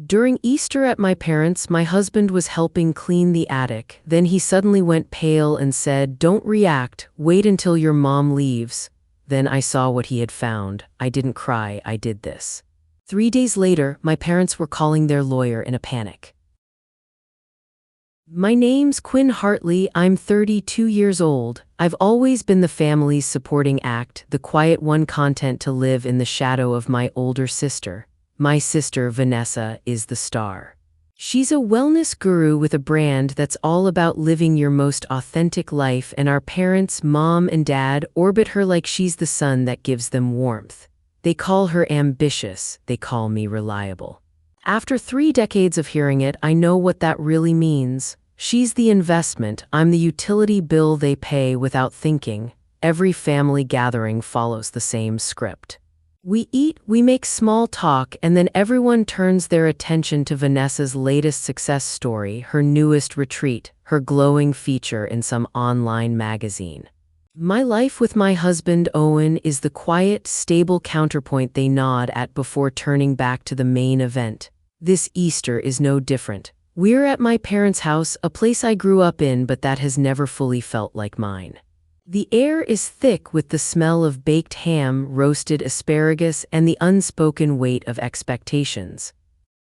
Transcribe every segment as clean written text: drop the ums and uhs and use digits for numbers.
During Easter at my parents', my husband was helping clean the attic. Then he suddenly went pale and said, "Don't react, wait until your mom leaves." Then I saw what he had found. I didn't cry, I did this. 3 days later, my parents were calling their lawyer in a panic. My name's Quinn Hartley, I'm 32 years old. I've always been the family's supporting act, the quiet one content to live in the shadow of my older sister. My sister, Vanessa, is the star. She's a wellness guru with a brand that's all about living your most authentic life, and our parents, mom and dad, orbit her like she's the sun that gives them warmth. They call her ambitious, they call me reliable. After 3 decades of hearing it, I know what that really means. She's the investment, I'm the utility bill they pay without thinking. Every family gathering follows the same script. We eat, we make small talk, and then everyone turns their attention to Vanessa's latest success story, her newest retreat, her glowing feature in some online magazine. My life with my husband, Owen, is the quiet, stable counterpoint they nod at before turning back to the main event. This Easter is no different. We're at my parents' house, a place I grew up in, but that has never fully felt like mine. The air is thick with the smell of baked ham, roasted asparagus, and the unspoken weight of expectations.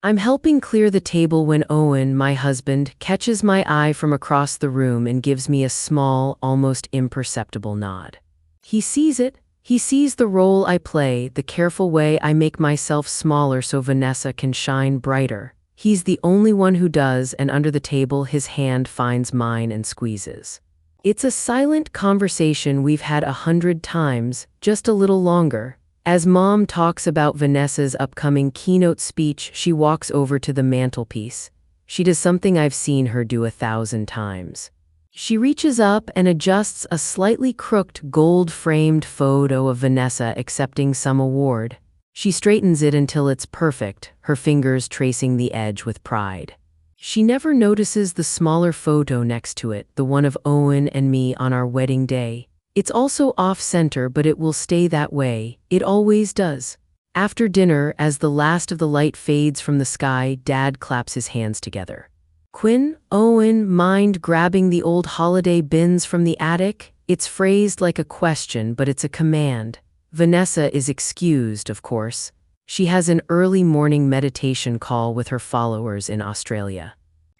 I'm helping clear the table when Owen, my husband, catches my eye from across the room and gives me a small, almost imperceptible nod. He sees it. He sees the role I play, the careful way I make myself smaller so Vanessa can shine brighter. He's the only one who does, and under the table his hand finds mine and squeezes. It's a silent conversation we've had 100 times, just a little longer. As Mom talks about Vanessa's upcoming keynote speech, she walks over to the mantelpiece. She does something I've seen her do 1,000 times. She reaches up and adjusts a slightly crooked gold-framed photo of Vanessa accepting some award. She straightens it until it's perfect, her fingers tracing the edge with pride. She never notices the smaller photo next to it, the one of Owen and me on our wedding day. It's also off-center, but it will stay that way. It always does. After dinner, as the last of the light fades from the sky, Dad claps his hands together. "Quinn, Owen, mind grabbing the old holiday bins from the attic?" It's phrased like a question, but it's a command. Vanessa is excused, of course. She has an early morning meditation call with her followers in Australia.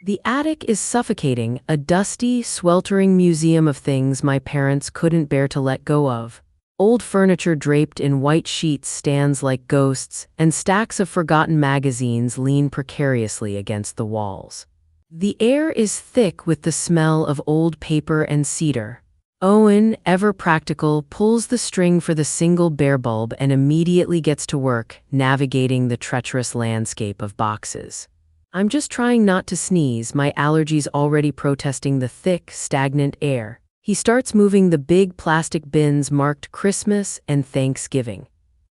The attic is suffocating, a dusty, sweltering museum of things my parents couldn't bear to let go of. Old furniture draped in white sheets stands like ghosts, and stacks of forgotten magazines lean precariously against the walls. The air is thick with the smell of old paper and cedar. Owen, ever practical, pulls the string for the single bare bulb and immediately gets to work, navigating the treacherous landscape of boxes. I'm just trying not to sneeze, my allergies already protesting the thick, stagnant air. He starts moving the big plastic bins marked Christmas and Thanksgiving.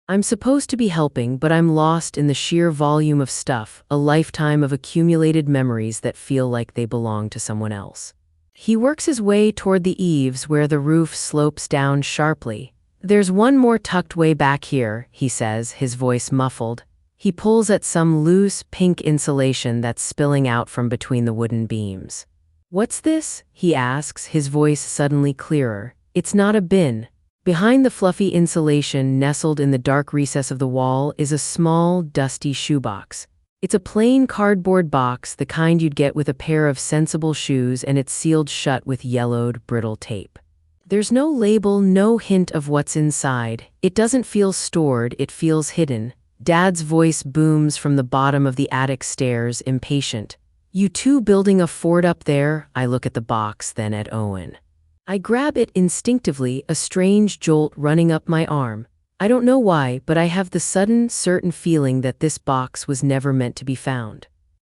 I'm supposed to be helping, but I'm lost in the sheer volume of stuff, a lifetime of accumulated memories that feel like they belong to someone else. He works his way toward the eaves where the roof slopes down sharply. "There's one more tucked way back here," he says, his voice muffled. He pulls at some loose, pink insulation that's spilling out from between the wooden beams. "What's this?" he asks, his voice suddenly clearer. "It's not a bin." Behind the fluffy insulation, nestled in the dark recess of the wall, is a small, dusty shoebox. It's a plain cardboard box, the kind you'd get with a pair of sensible shoes, and it's sealed shut with yellowed, brittle tape. There's no label, no hint of what's inside. It doesn't feel stored, it feels hidden. Dad's voice booms from the bottom of the attic stairs, impatient. "You two building a fort up there?" I look at the box, then at Owen. I grab it instinctively, a strange jolt running up my arm. I don't know why, but I have the sudden, certain feeling that this box was never meant to be found.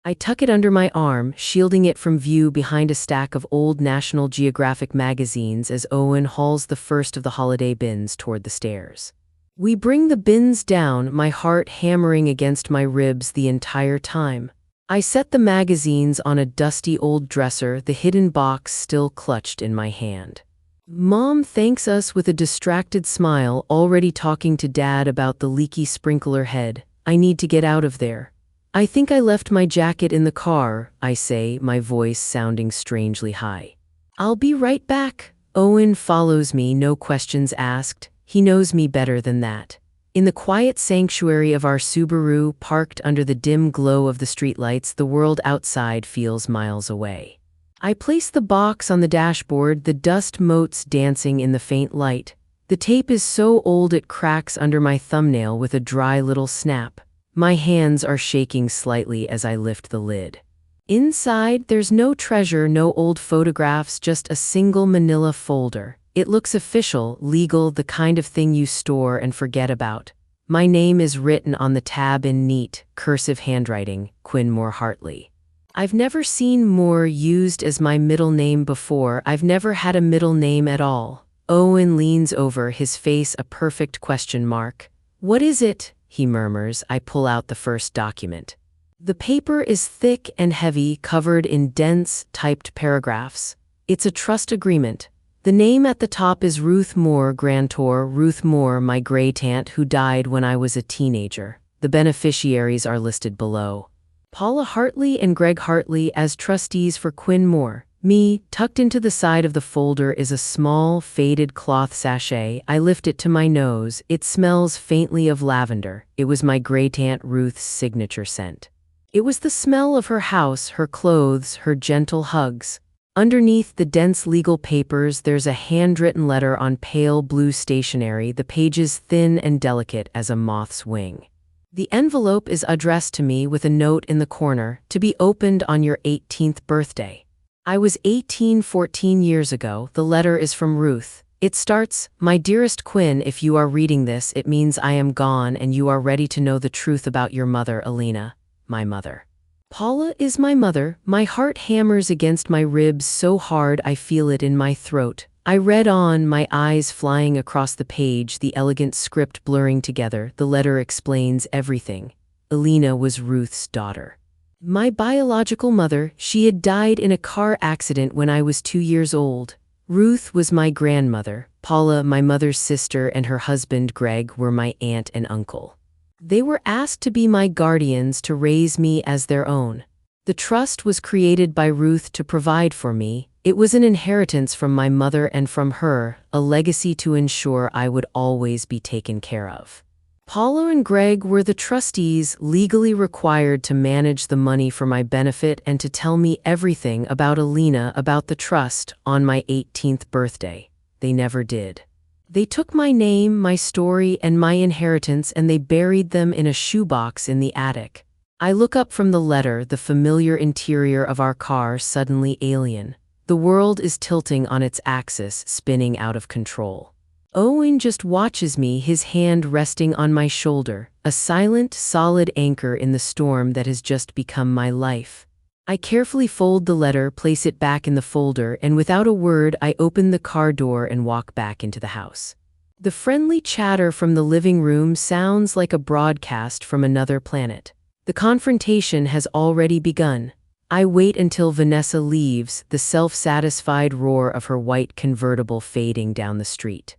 I tuck it under my arm, shielding it from view behind a stack of old National Geographic magazines as Owen hauls the first of the holiday bins toward the stairs. We bring the bins down, my heart hammering against my ribs the entire time. I set the magazines on a dusty old dresser, the hidden box still clutched in my hand. Mom thanks us with a distracted smile, already talking to Dad about the leaky sprinkler head. I need to get out of there. I think I left my jacket in the car, I say, my voice sounding strangely high. I'll be right back. Owen follows me, no questions asked. He knows me better than that. In the quiet sanctuary of our Subaru, parked under the dim glow of the streetlights, the world outside feels miles away. I place the box on the dashboard, the dust motes dancing in the faint light. The tape is so old it cracks under my thumbnail with a dry little snap. My hands are shaking slightly as I lift the lid. Inside, there's no treasure, no old photographs, just a single manila folder. It looks official, legal, the kind of thing you store and forget about. My name is written on the tab in neat, cursive handwriting, Quinmore Hartley. I've never seen Moore used as my middle name before. I've never had a middle name at all. Owen leans over, his face a perfect question mark. What is it? He murmurs. I pull out the first document. The paper is thick and heavy, covered in dense, typed paragraphs. It's a trust agreement. The name at the top is Ruth Moore, grantor, Ruth Moore, my great-aunt who died when I was a teenager. The beneficiaries are listed below. Paula Hartley and Greg Hartley as trustees for Quinmore. Me, tucked into the side of the folder is a small, faded cloth sachet. I lift it to my nose. It smells faintly of lavender. It was my great-aunt Ruth's signature scent. It was the smell of her house, her clothes, her gentle hugs. Underneath the dense legal papers, there's a handwritten letter on pale blue stationery, the pages thin and delicate as a moth's wing. The envelope is addressed to me with a note in the corner, to be opened on your 18th birthday. I was 18 14 years ago. The letter is from Ruth. It starts, "My dearest Quinn, if you are reading this, it means I am gone and you are ready to know the truth about your mother, Alina, my mother." Paula is my mother. My heart hammers against my ribs so hard I feel it in my throat. I read on, my eyes flying across the page, the elegant script blurring together. The letter explains everything. Alina was Ruth's daughter. My biological mother, she had died in a car accident when I was 2 years old. Ruth was my grandmother. Paula, my mother's sister, and her husband, Greg, were my aunt and uncle. They were asked to be my guardians, to raise me as their own. The trust was created by Ruth to provide for me. It was an inheritance from my mother and from her, a legacy to ensure I would always be taken care of. Paula and Greg were the trustees, legally required to manage the money for my benefit and to tell me everything about Alina, about the trust, on my 18th birthday. They never did. They took my name, my story, and my inheritance, and they buried them in a shoebox in the attic. I look up from the letter, the familiar interior of our car suddenly alien. The world is tilting on its axis, spinning out of control. Owen just watches me, his hand resting on my shoulder, a silent, solid anchor in the storm that has just become my life. I carefully fold the letter, place it back in the folder, and without a word, I open the car door and walk back into the house. The friendly chatter from the living room sounds like a broadcast from another planet. The confrontation has already begun. I wait until Vanessa leaves, the self-satisfied roar of her white convertible fading down the street.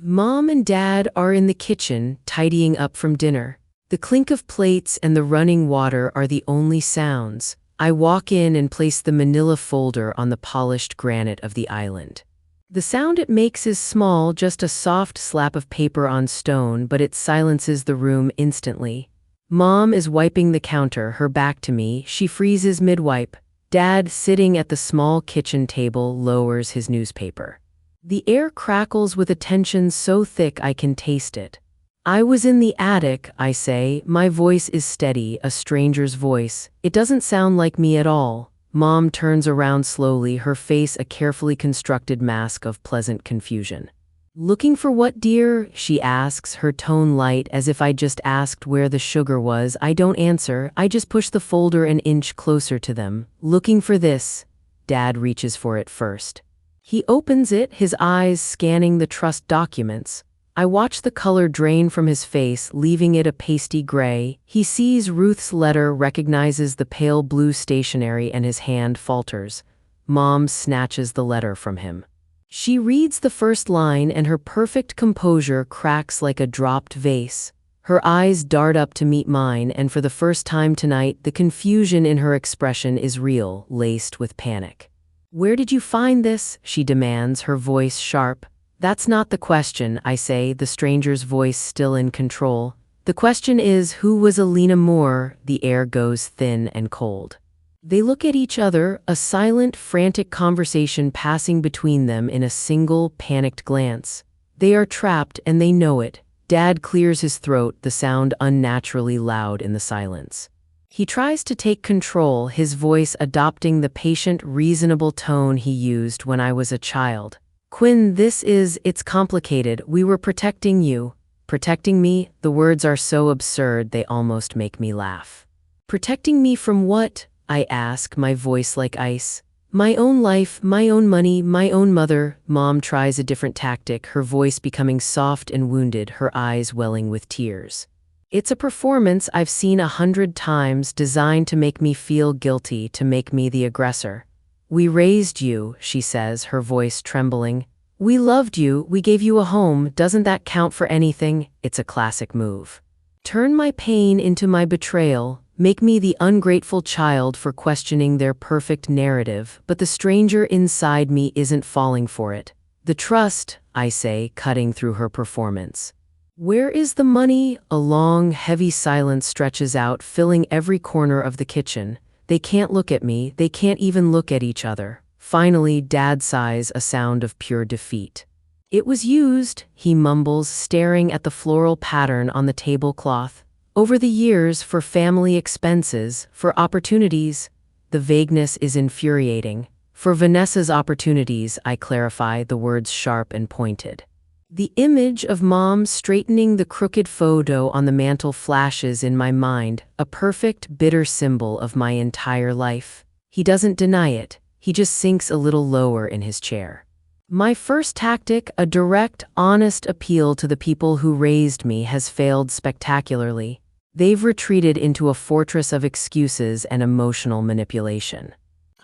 Mom and Dad are in the kitchen, tidying up from dinner. The clink of plates and the running water are the only sounds. I walk in and place the manila folder on the polished granite of the island. The sound it makes is small, just a soft slap of paper on stone, but it silences the room instantly. Mom is wiping the counter, her back to me. She freezes mid-wipe. Dad, sitting at the small kitchen table, lowers his newspaper. The air crackles with a tension so thick I can taste it. I was in the attic, I say. My voice is steady, a stranger's voice. It doesn't sound like me at all. Mom turns around slowly, her face a carefully constructed mask of pleasant confusion. "Looking for what, dear?" she asks, her tone light, as if I just asked where the sugar was. I don't answer, I just push the folder an inch closer to them. "Looking for this." Dad reaches for it first. He opens it, his eyes scanning the trust documents. I watch the color drain from his face, leaving it a pasty gray. He sees Ruth's letter, recognizes the pale blue stationery, and his hand falters. Mom snatches the letter from him. She reads the first line, and her perfect composure cracks like a dropped vase. Her eyes dart up to meet mine, and for the first time tonight, the confusion in her expression is real, laced with panic. "Where did you find this?" she demands, her voice sharp. "That's not the question," I say, the stranger's voice still in control. "The question is, who was Alina Moore?" The air goes thin and cold. They look at each other, a silent, frantic conversation passing between them in a single, panicked glance. They are trapped, and they know it. Dad clears his throat, the sound unnaturally loud in the silence. He tries to take control, his voice adopting the patient, reasonable tone he used when I was a child. "Quinn, it's complicated. We were protecting you." Protecting me? The words are so absurd they almost make me laugh. Protecting me from what? I ask, my voice like ice. "My own life, my own money, my own mother." Mom tries a different tactic, her voice becoming soft and wounded, her eyes welling with tears. "It's a performance I've seen 100 times, designed to make me feel guilty, to make me the aggressor. We raised you," she says, her voice trembling. "We loved you, we gave you a home. Doesn't that count for anything?" It's a classic move. Turn my pain into my betrayal, make me the ungrateful child for questioning their perfect narrative, but the stranger inside me isn't falling for it. "The trust," I say, cutting through her performance. "Where is the money?" A long, heavy silence stretches out, filling every corner of the kitchen. They can't look at me, they can't even look at each other. Finally, Dad sighs, a sound of pure defeat. "It was used," he mumbles, staring at the floral pattern on the tablecloth. "Over the years, for family expenses, for opportunities." The vagueness is infuriating. "For Vanessa's opportunities," I clarify, the words sharp and pointed. The image of Mom straightening the crooked photo on the mantel flashes in my mind, a perfect, bitter symbol of my entire life. He doesn't deny it. He just sinks a little lower in his chair. My first tactic, a direct, honest appeal to the people who raised me, has failed spectacularly. They've retreated into a fortress of excuses and emotional manipulation.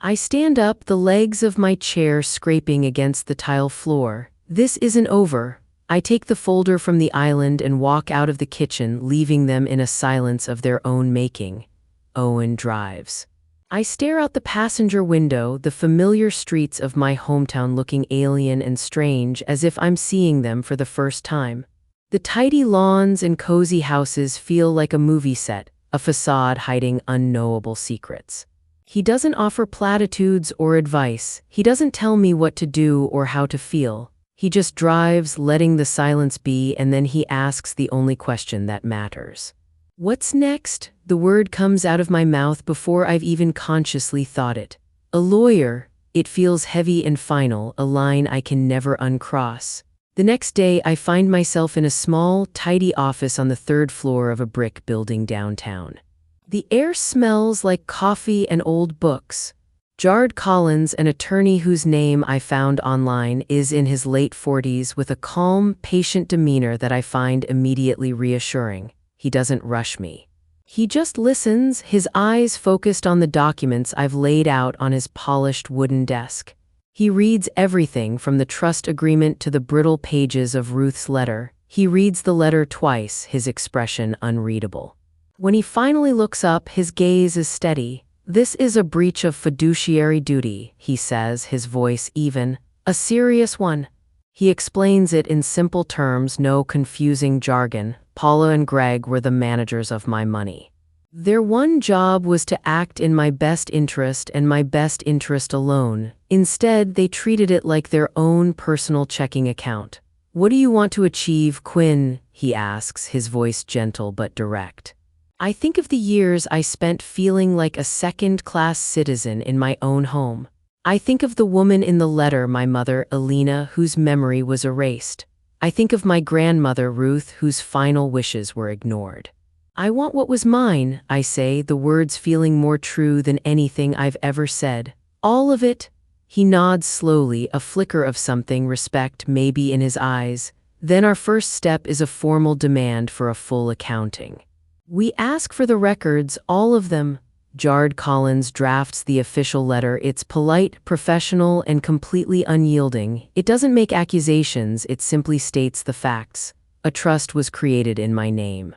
I stand up, the legs of my chair scraping against the tile floor. This isn't over. I take the folder from the island and walk out of the kitchen, leaving them in a silence of their own making. Owen drives. I stare out the passenger window, the familiar streets of my hometown looking alien and strange, as if I'm seeing them for the first time. The tidy lawns and cozy houses feel like a movie set, a facade hiding unknowable secrets. He doesn't offer platitudes or advice. He doesn't tell me what to do or how to feel. He just drives, letting the silence be, and then he asks the only question that matters. "What's next?" The word comes out of my mouth before I've even consciously thought it. "A lawyer." It feels heavy and final, a line I can never uncross. The next day, I find myself in a small, tidy office on the 3rd floor of a brick building downtown. The air smells like coffee and old books. Jared Collins, an attorney whose name I found online, is in his late 40s with a calm, patient demeanor that I find immediately reassuring. He doesn't rush me. He just listens, his eyes focused on the documents I've laid out on his polished wooden desk. He reads everything from the trust agreement to the brittle pages of Ruth's letter. He reads the letter twice, his expression unreadable. When he finally looks up, his gaze is steady. "This is a breach of fiduciary duty," he says, his voice even. "A serious one." He explains it in simple terms, no confusing jargon. Paula and Greg were the managers of my money. Their one job was to act in my best interest and my best interest alone. Instead, they treated it like their own personal checking account. "What do you want to achieve, Quinn?" he asks, his voice gentle but direct. I think of the years I spent feeling like a second-class citizen in my own home. I think of the woman in the letter, my mother, Alina, whose memory was erased. I think of my grandmother, Ruth, whose final wishes were ignored. "I want what was mine," I say, the words feeling more true than anything I've ever said. "All of it." He nods slowly, a flicker of something, respect maybe in his eyes. "Then our first step is a formal demand for a full accounting. We ask for the records, all of them." Jared Collins drafts the official letter. It's polite, professional, and completely unyielding. It doesn't make accusations, it simply states the facts. A trust was created in my name.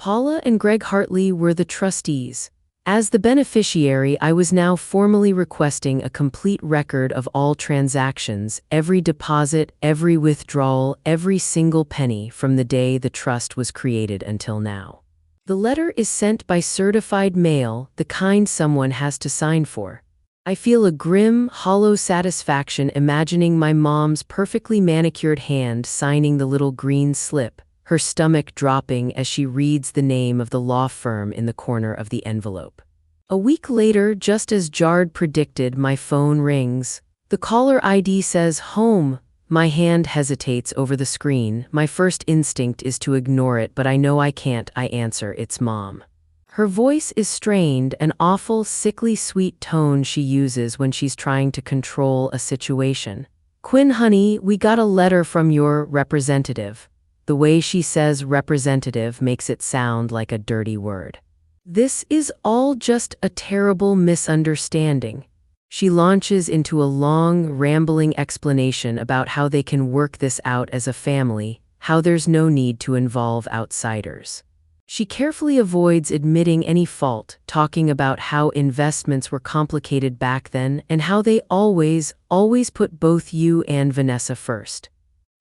Paula and Greg Hartley were the trustees. As the beneficiary, I was now formally requesting a complete record of all transactions, every deposit, every withdrawal, every single penny from the day the trust was created until now. The letter is sent by certified mail, the kind someone has to sign for. I feel a grim, hollow satisfaction imagining my mom's perfectly manicured hand signing the little green slip, her stomach dropping as she reads the name of the law firm in the corner of the envelope. A week later, just as Jard predicted, my phone rings. The caller ID says home. My hand hesitates over the screen. My first instinct is to ignore it, but I know I can't. I answer, it's Mom. Her voice is strained, an awful, sickly sweet tone she uses when she's trying to control a situation. Quinn, honey, we got a letter from your representative. The way she says representative makes it sound like a dirty word. This is all just a terrible misunderstanding. She launches into a long, rambling explanation about how they can work this out as a family, how there's no need to involve outsiders. She carefully avoids admitting any fault, talking about how investments were complicated back then and how they always put both you and Vanessa first.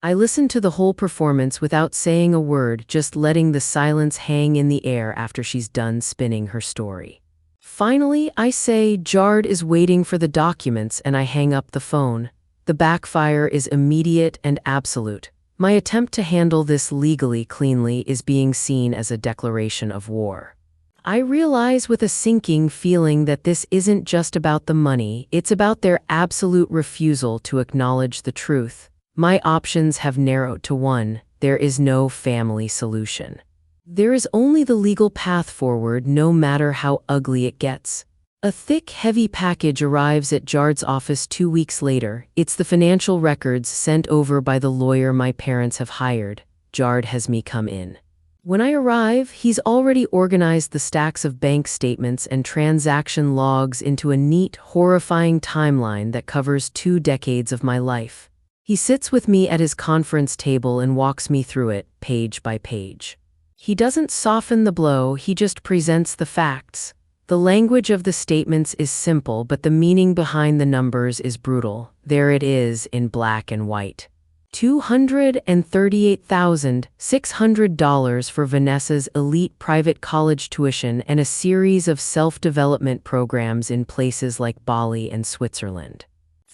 I listened to the whole performance without saying a word, just letting the silence hang in the air after she's done spinning her story. Finally, I say Jard is waiting for the documents and I hang up the phone. The backfire is immediate and absolute. My attempt to handle this legally cleanly is being seen as a declaration of war. I realize with a sinking feeling that this isn't just about the money, it's about their absolute refusal to acknowledge the truth. My options have narrowed to one: there is no family solution. There is only the legal path forward, no matter how ugly it gets. A thick, heavy package arrives at Jard's office 2 weeks later. It's the financial records sent over by the lawyer my parents have hired. Jard has me come in. When I arrive, he's already organized the stacks of bank statements and transaction logs into a neat, horrifying timeline that covers 2 decades of my life. He sits with me at his conference table and walks me through it, page by page. He doesn't soften the blow, he just presents the facts. The language of the statements is simple, but the meaning behind the numbers is brutal. There it is in black and white. $238,600 for Vanessa's elite private college tuition and a series of self-development programs in places like Bali and Switzerland.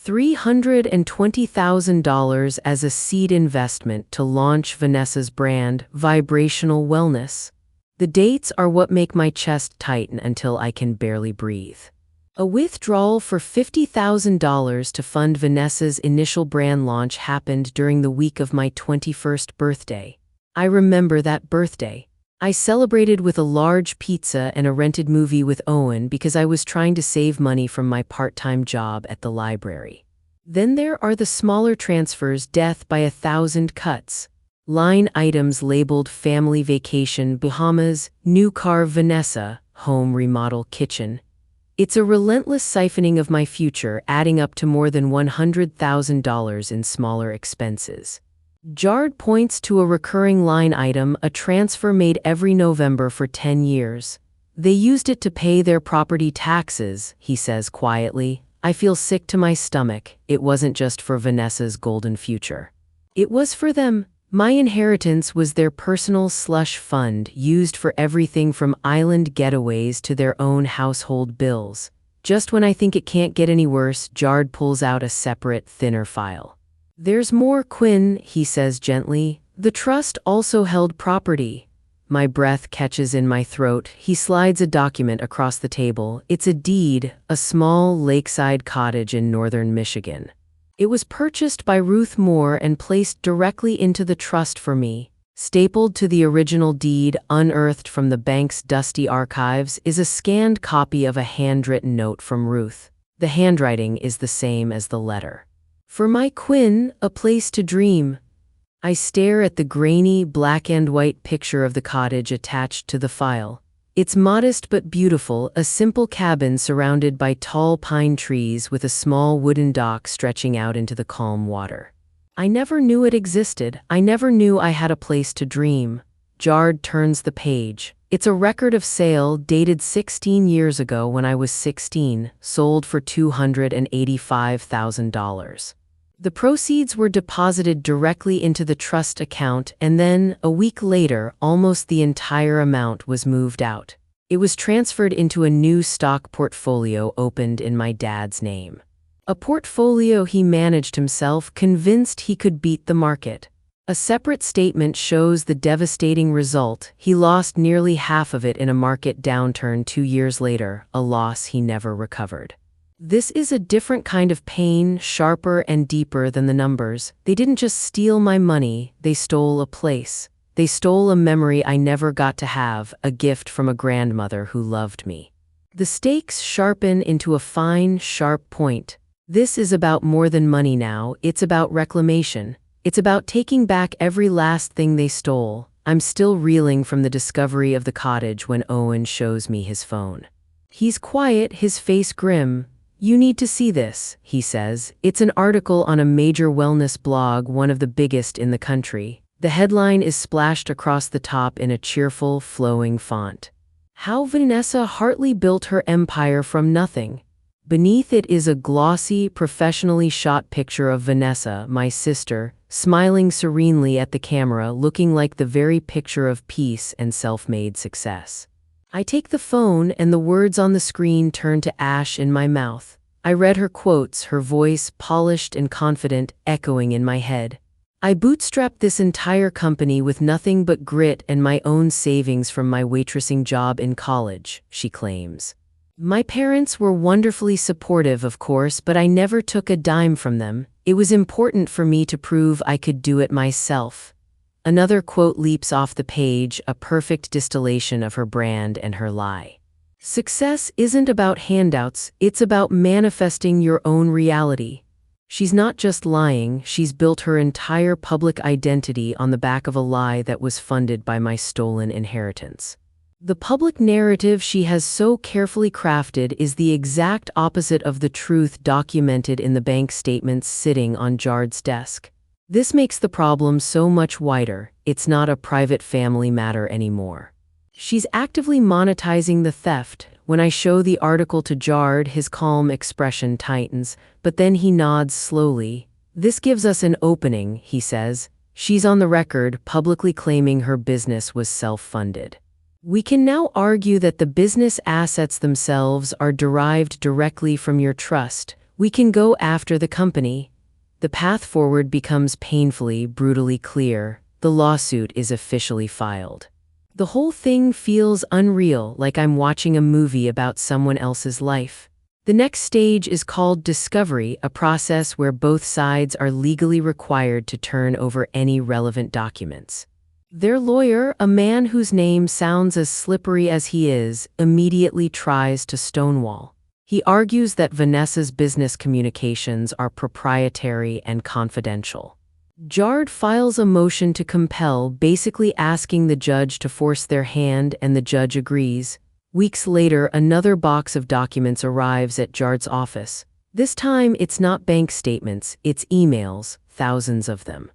$320,000 as a seed investment to launch Vanessa's brand, Vibrational Wellness. The dates are what make my chest tighten until I can barely breathe. A withdrawal for $50,000 to fund Vanessa's initial brand launch happened during the week of my 21st birthday. I remember that birthday. I celebrated with a large pizza and a rented movie with Owen because I was trying to save money from my part-time job at the library. Then there are the smaller transfers, death by 1,000 cuts. Line items labeled family vacation Bahamas, new car Vanessa, home remodel kitchen. It's a relentless siphoning of my future, adding up to more than $100,000 in smaller expenses. Jard points to a recurring line item, a transfer made every November for 10 years. They used it to pay their property taxes, he says quietly. I feel sick to my stomach. It wasn't just for Vanessa's golden future. It was for them. My inheritance was their personal slush fund, used for everything from island getaways to their own household bills. Just when I think it can't get any worse, Jard pulls out a separate, thinner file. There's more, Quinn, he says gently. The trust also held property. My breath catches in my throat. He slides a document across the table. It's a deed, a small lakeside cottage in northern Michigan. It was purchased by Ruth Moore and placed directly into the trust for me. Stapled to the original deed, unearthed from the bank's dusty archives, is a scanned copy of a handwritten note from Ruth. The handwriting is the same as the letter. For my Quinn, a place to dream. I stare at the grainy, black and white picture of the cottage attached to the file. It's modest but beautiful, a simple cabin surrounded by tall pine trees with a small wooden dock stretching out into the calm water. I never knew it existed. I never knew I had a place to dream. Jard turns the page. It's a record of sale dated 16 years ago when I was 16, sold for $285,000. The proceeds were deposited directly into the trust account, and then, a week later, almost the entire amount was moved out. It was transferred into a new stock portfolio opened in my dad's name. A portfolio he managed himself, convinced he could beat the market. A separate statement shows the devastating result. He lost nearly half of it in a market downturn 2 years later, a loss he never recovered. This is a different kind of pain, sharper and deeper than the numbers. They didn't just steal my money, they stole a place. They stole a memory I never got to have, a gift from a grandmother who loved me. The stakes sharpen into a fine, sharp point. This is about more than money now, it's about reclamation. It's about taking back every last thing they stole. I'm still reeling from the discovery of the cottage when Owen shows me his phone. He's quiet, his face grim. "You need to see this," he says. It's an article on a major wellness blog, one of the biggest in the country. The headline is splashed across the top in a cheerful, flowing font. "How Vanessa Hartley Built Her Empire from Nothing." Beneath it is a glossy, professionally shot picture of Vanessa, my sister, smiling serenely at the camera, looking like the very picture of peace and self-made success. I take the phone and the words on the screen turn to ash in my mouth. I read her quotes, her voice, polished and confident, echoing in my head. "I bootstrapped this entire company with nothing but grit and my own savings from my waitressing job in college," she claims. "My parents were wonderfully supportive, of course, but I never took a dime from them. It was important for me to prove I could do it myself." Another quote leaps off the page, a perfect distillation of her brand and her lie. "Success isn't about handouts, it's about manifesting your own reality." She's not just lying, she's built her entire public identity on the back of a lie that was funded by my stolen inheritance. The public narrative she has so carefully crafted is the exact opposite of the truth documented in the bank statements sitting on Jard's desk. This makes the problem so much wider. It's not a private family matter anymore. She's actively monetizing the theft. When I show the article to Jard, his calm expression tightens, but then he nods slowly. "This gives us an opening," he says. "She's on the record, publicly claiming her business was self-funded. We can now argue that the business assets themselves are derived directly from your trust. We can go after the company." The path forward becomes painfully, brutally clear. The lawsuit is officially filed. The whole thing feels unreal, like I'm watching a movie about someone else's life. The next stage is called discovery, a process where both sides are legally required to turn over any relevant documents. Their lawyer, a man whose name sounds as slippery as he is, immediately tries to stonewall. He argues that Vanessa's business communications are proprietary and confidential. Jard files a motion to compel, basically asking the judge to force their hand, and the judge agrees. Weeks later, another box of documents arrives at Jard's office. This time, it's not bank statements, it's emails, thousands of them.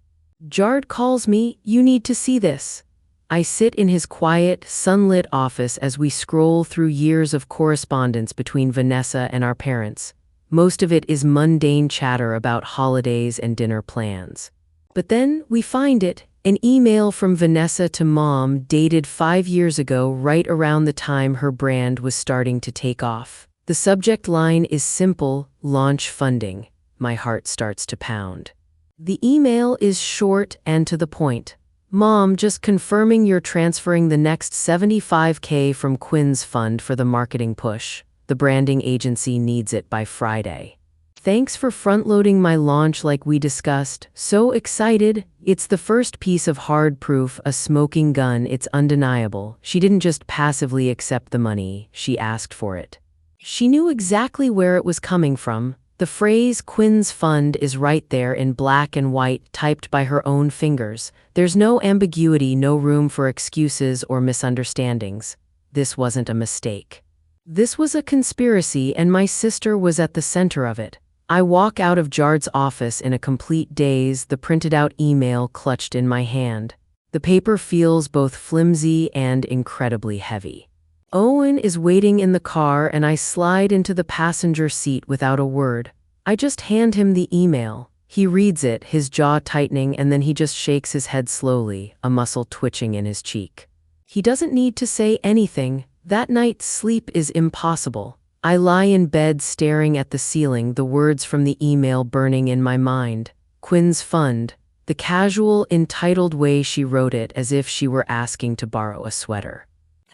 Jard calls me. "You need to see this." I sit in his quiet, sunlit office as we scroll through years of correspondence between Vanessa and our parents. Most of it is mundane chatter about holidays and dinner plans. But then we find it, an email from Vanessa to Mom dated 5 years ago, right around the time her brand was starting to take off. The subject line is simple: launch funding. My heart starts to pound. The email is short and to the point. "Mom, just confirming you're transferring the next $75K from Quinn's fund for the marketing push. The branding agency needs it by Friday. Thanks for front-loading my launch like we discussed. So excited." It's the first piece of hard proof, a smoking gun. It's undeniable. She didn't just passively accept the money, she asked for it. She knew exactly where it was coming from. The phrase "Quinn's fund" is right there in black and white, typed by her own fingers. There's no ambiguity, no room for excuses or misunderstandings. This wasn't a mistake. This was a conspiracy, and my sister was at the center of it. I walk out of Jard's office in a complete daze, the printed out email clutched in my hand. The paper feels both flimsy and incredibly heavy. Owen is waiting in the car and I slide into the passenger seat without a word. I just hand him the email. He reads it, his jaw tightening, and then he just shakes his head slowly, a muscle twitching in his cheek. He doesn't need to say anything. That night, sleep is impossible. I lie in bed staring at the ceiling, the words from the email burning in my mind. Quinn's fund. The casual, entitled way she wrote it, as if she were asking to borrow a sweater.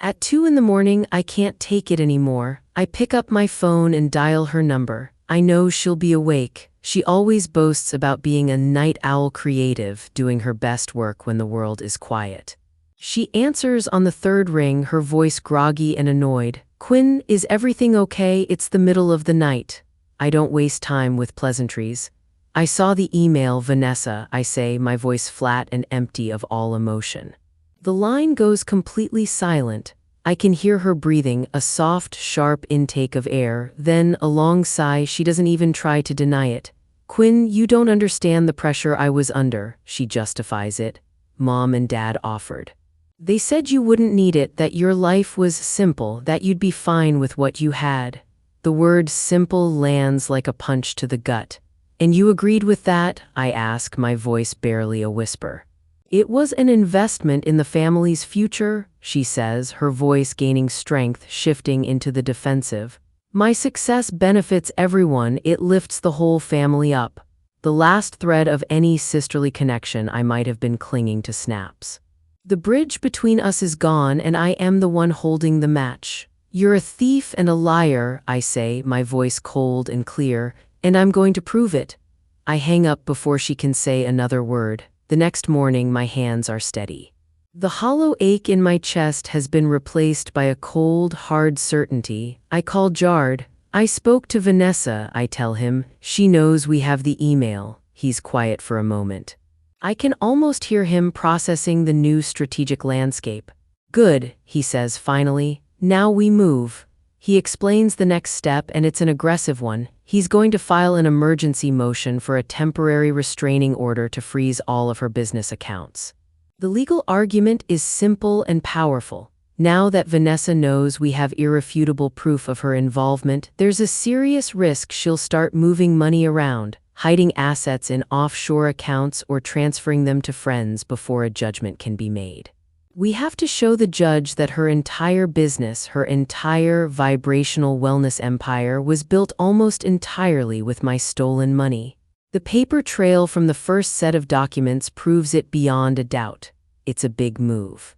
At 2 in the morning, I can't take it anymore. I pick up my phone and dial her number. I know she'll be awake. She always boasts about being a night owl creative, doing her best work when the world is quiet. She answers on the third ring, her voice groggy and annoyed. "Quinn, is everything okay? It's the middle of the night." I don't waste time with pleasantries. "I saw the email, Vanessa," I say, my voice flat and empty of all emotion. The line goes completely silent. I can hear her breathing, a soft, sharp intake of air, then a long sigh. She doesn't even try to deny it. "Quinn, you don't understand the pressure I was under," she justifies it. "Mom and Dad offered. They said you wouldn't need it, that your life was simple, that you'd be fine with what you had." The word simple lands like a punch to the gut. "And you agreed with that?" I ask, my voice barely a whisper. "It was an investment in the family's future," she says, her voice gaining strength, shifting into the defensive. "My success benefits everyone, it lifts the whole family up." The last thread of any sisterly connection I might have been clinging to snaps. The bridge between us is gone and I am the one holding the match. "You're a thief and a liar," I say, my voice cold and clear, "and I'm going to prove it." I hang up before she can say another word. The next morning, my hands are steady. The hollow ache in my chest has been replaced by a cold, hard certainty. I call Jard. "I spoke to Vanessa," I tell him. "She knows we have the email." He's quiet for a moment. I can almost hear him processing the new strategic landscape. "Good," he says finally. "Now we move." He explains the next step, and it's an aggressive one. He's going to file an emergency motion for a temporary restraining order to freeze all of her business accounts. The legal argument is simple and powerful. Now that Vanessa knows we have irrefutable proof of her involvement, there's a serious risk she'll start moving money around, hiding assets in offshore accounts or transferring them to friends before a judgment can be made. We have to show the judge that her entire business, her entire vibrational wellness empire, was built almost entirely with my stolen money. The paper trail from the first set of documents proves it beyond a doubt. It's a big move.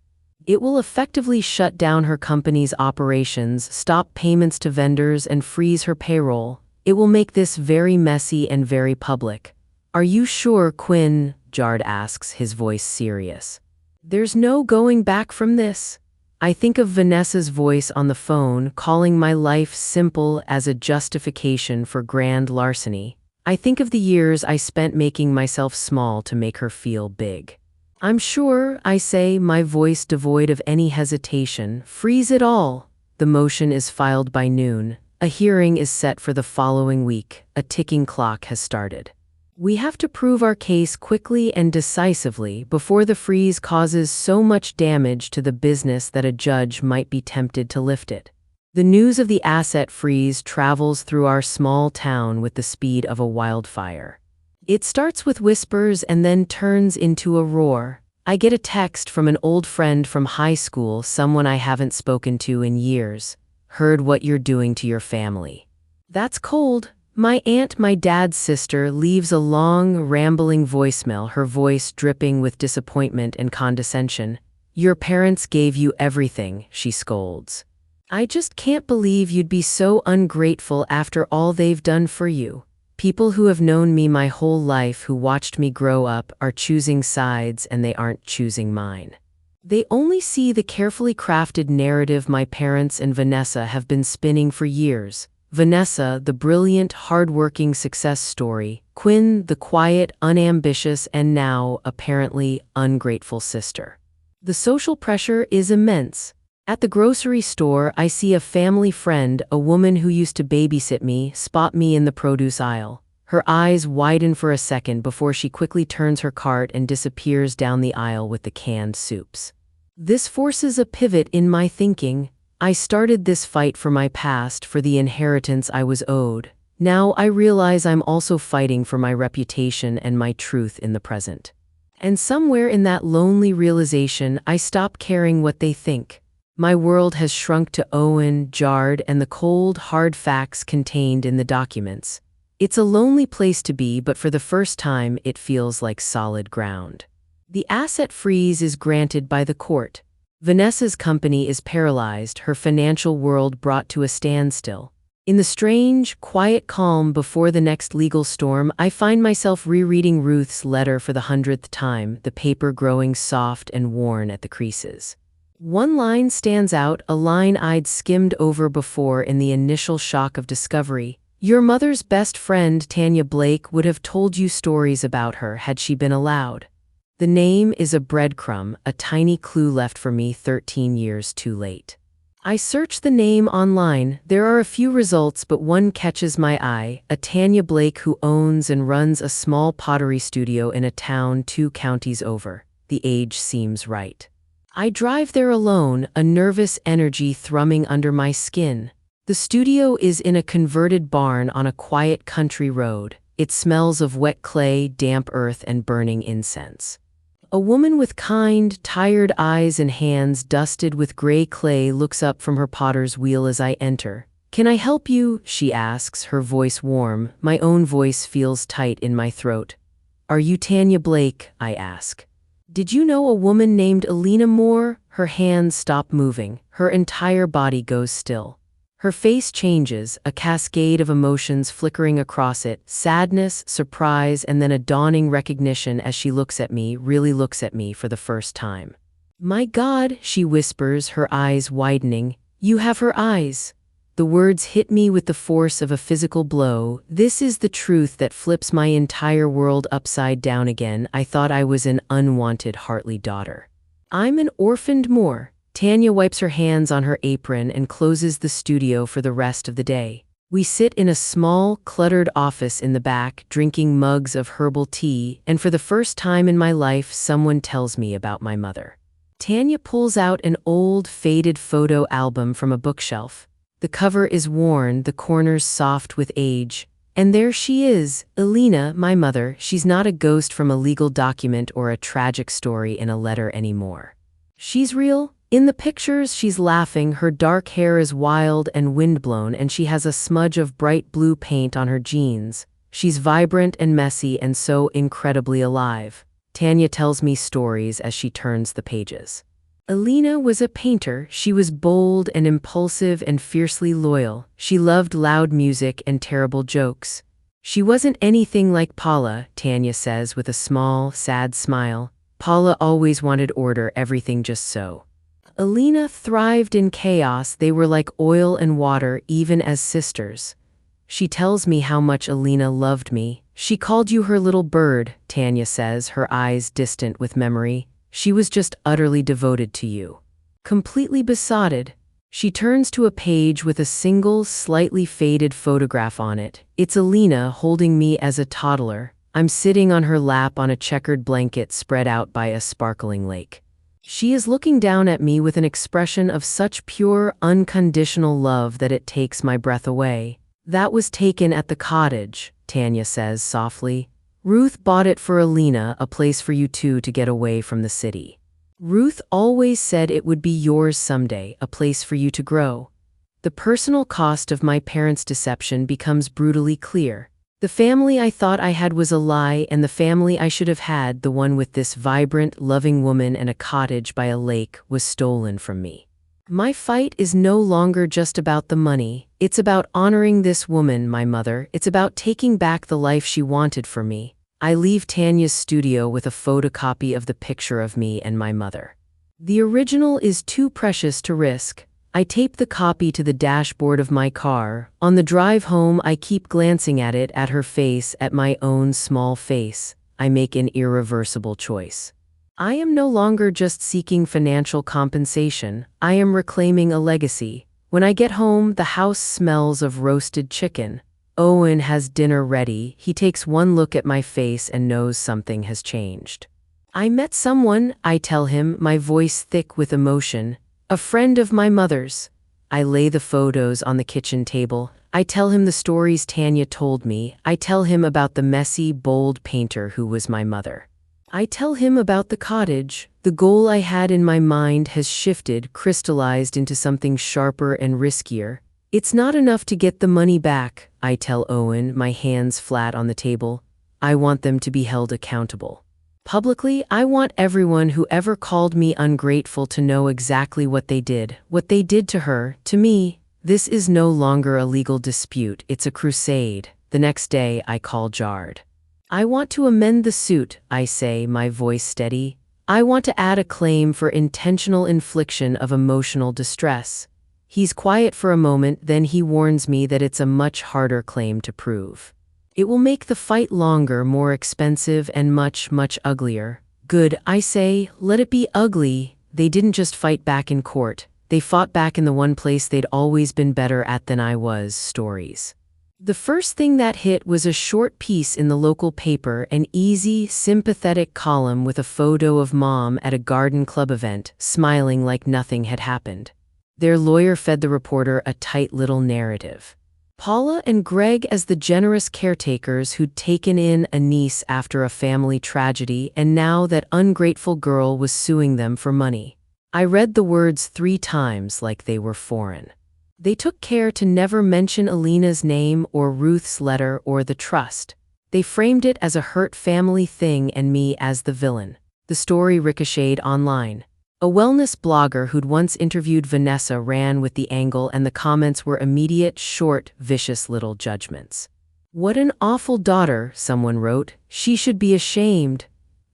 It will effectively shut down her company's operations, stop payments to vendors, and freeze her payroll. It will make this very messy and very public. "Are you sure, Quinn?" Jard asks, his voice serious. "There's no going back from this." I think of Vanessa's voice on the phone, calling my life simple as a justification for grand larceny. I think of the years I spent making myself small to make her feel big. "I'm sure," I say, my voice devoid of any hesitation. "Freeze it all." The motion is filed by noon. A hearing is set for the following week. A ticking clock has started. We have to prove our case quickly and decisively before the freeze causes so much damage to the business that a judge might be tempted to lift it. The news of the asset freeze travels through our small town with the speed of a wildfire. It starts with whispers and then turns into a roar. I get a text from an old friend from high school, someone I haven't spoken to in years. "Heard what you're doing to your family." That's cold. My aunt, my dad's sister, leaves a long, rambling voicemail, her voice dripping with disappointment and condescension. "Your parents gave you everything," she scolds. "I just can't believe you'd be so ungrateful after all they've done for you." People who have known me my whole life, who watched me grow up, are choosing sides, and they aren't choosing mine. They only see the carefully crafted narrative my parents and Vanessa have been spinning for years. Vanessa, the brilliant, hard-working success story. Quinn, the quiet, unambitious, and now, apparently, ungrateful sister. The social pressure is immense. At the grocery store, I see a family friend, a woman who used to babysit me, spot me in the produce aisle. Her eyes widen for a second before she quickly turns her cart and disappears down the aisle with the canned soups. This forces a pivot in my thinking. I started this fight for my past, for the inheritance I was owed. Now I realize I'm also fighting for my reputation and my truth in the present. And somewhere in that lonely realization, I stop caring what they think. My world has shrunk to Owen, Jard, and the cold, hard facts contained in the documents. It's a lonely place to be, but for the first time, it feels like solid ground. The asset freeze is granted by the court. Vanessa's company is paralyzed, her financial world brought to a standstill. In the strange, quiet calm before the next legal storm, I find myself rereading Ruth's letter for the 100th time, the paper growing soft and worn at the creases. One line stands out, a line I'd skimmed over before in the initial shock of discovery. Your mother's best friend, Tanya Blake, would have told you stories about her had she been allowed. The name is a breadcrumb, a tiny clue left for me 13 years too late. I search the name online. There are a few results, but one catches my eye, a Tanya Blake who owns and runs a small pottery studio in a town 2 counties over. The age seems right. I drive there alone, a nervous energy thrumming under my skin. The studio is in a converted barn on a quiet country road. It smells of wet clay, damp earth, and burning incense. A woman with kind, tired eyes and hands dusted with gray clay looks up from her potter's wheel as I enter. Can I help you? She asks, her voice warm. My own voice feels tight in my throat. Are you Tanya Blake? I ask. Did you know a woman named Alina Moore? Her hands stop moving. Her entire body goes still. Her face changes, a cascade of emotions flickering across it, sadness, surprise, and then a dawning recognition as she looks at me, really looks at me for the first time. My God, she whispers, her eyes widening. You have her eyes. The words hit me with the force of a physical blow. This is the truth that flips my entire world upside down again. I thought I was an unwanted Hartley daughter. I'm an orphaned Moore. Tanya wipes her hands on her apron and closes the studio for the rest of the day. We sit in a small, cluttered office in the back, drinking mugs of herbal tea, and for the first time in my life, someone tells me about my mother. Tanya pulls out an old, faded photo album from a bookshelf. The cover is worn, the corners soft with age. And there she is, Alina, my mother. She's not a ghost from a legal document or a tragic story in a letter anymore. She's real. In the pictures, she's laughing, her dark hair is wild and windblown, and she has a smudge of bright blue paint on her jeans. She's vibrant and messy and so incredibly alive. Tanya tells me stories as she turns the pages. Alina was a painter. She was bold and impulsive and fiercely loyal. She loved loud music and terrible jokes. She wasn't anything like Paula, Tanya says with a small, sad smile. Paula always wanted order, everything just so. Alina thrived in chaos. They were like oil and water, even as sisters. She tells me how much Alina loved me. She called you her little bird, Tanya says, her eyes distant with memory. She was just utterly devoted to you. Completely besotted. She turns to a page with a single, slightly faded photograph on it. It's Alina holding me as a toddler. I'm sitting on her lap on a checkered blanket spread out by a sparkling lake. She is looking down at me with an expression of such pure, unconditional love that it takes my breath away. That was taken at the cottage, Tanya says softly. Ruth bought it for Alina, a place for you two to get away from the city. Ruth always said it would be yours someday, a place for you to grow. The personal cost of my parents' deception becomes brutally clear. The family I thought I had was a lie, and the family I should have had, the one with this vibrant, loving woman and a cottage by a lake, was stolen from me. My fight is no longer just about the money. It's about honoring this woman, my mother. It's about taking back the life she wanted for me. I leave Tanya's studio with a photocopy of the picture of me and my mother. The original is too precious to risk. I tape the copy to the dashboard of my car. On the drive home, I keep glancing at it, at her face, at my own small face. I make an irreversible choice. I am no longer just seeking financial compensation. I am reclaiming a legacy. When I get home, the house smells of roasted chicken. Owen has dinner ready. He takes one look at my face and knows something has changed. I met someone, I tell him, my voice thick with emotion. A friend of my mother's. I lay the photos on the kitchen table. I tell him the stories Tanya told me. I tell him about the messy, bold painter who was my mother. I tell him about the cottage. The goal I had in my mind has shifted, crystallized into something sharper and riskier. It's not enough to get the money back, I tell Owen, my hands flat on the table. I want them to be held accountable. Publicly, I want everyone who ever called me ungrateful to know exactly what they did to her, to me. This is no longer a legal dispute, it's a crusade. The next day, I call Jard. I want to amend the suit, I say, my voice steady. I want to add a claim for intentional infliction of emotional distress. He's quiet for a moment, then he warns me that it's a much harder claim to prove. It will make the fight longer, more expensive, and much, much uglier. Good, I say, let it be ugly. They didn't just fight back in court. They fought back in the one place they'd always been better at than I was, stories. The first thing that hit was a short piece in the local paper, an easy, sympathetic column with a photo of Mom at a garden club event, smiling like nothing had happened. Their lawyer fed the reporter a tight little narrative. Paula and Greg as the generous caretakers who'd taken in a niece after a family tragedy, and now that ungrateful girl was suing them for money. I read the words 3 times like they were foreign. They took care to never mention Alina's name or Ruth's letter or the trust. They framed it as a hurt family thing and me as the villain. The story ricocheted online. A wellness blogger who'd once interviewed Vanessa ran with the angle, and the comments were immediate, short, vicious little judgments. "What an awful daughter," someone wrote. "She should be ashamed."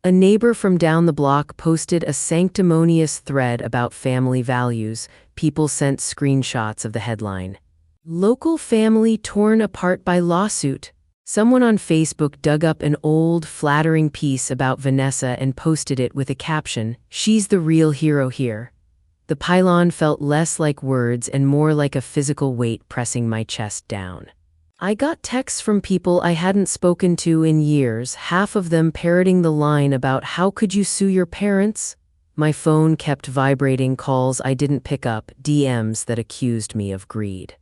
A neighbor from down the block posted a sanctimonious thread about family values. People sent screenshots of the headline. "Local family torn apart by lawsuit." Someone on Facebook dug up an old, flattering piece about Vanessa and posted it with a caption, "She's the real hero here." The pylon felt less like words and more like a physical weight pressing my chest down. I got texts from people I hadn't spoken to in years, half of them parroting the line about "how could you sue your parents?" My phone kept vibrating, calls I didn't pick up, DMs that accused me of greed.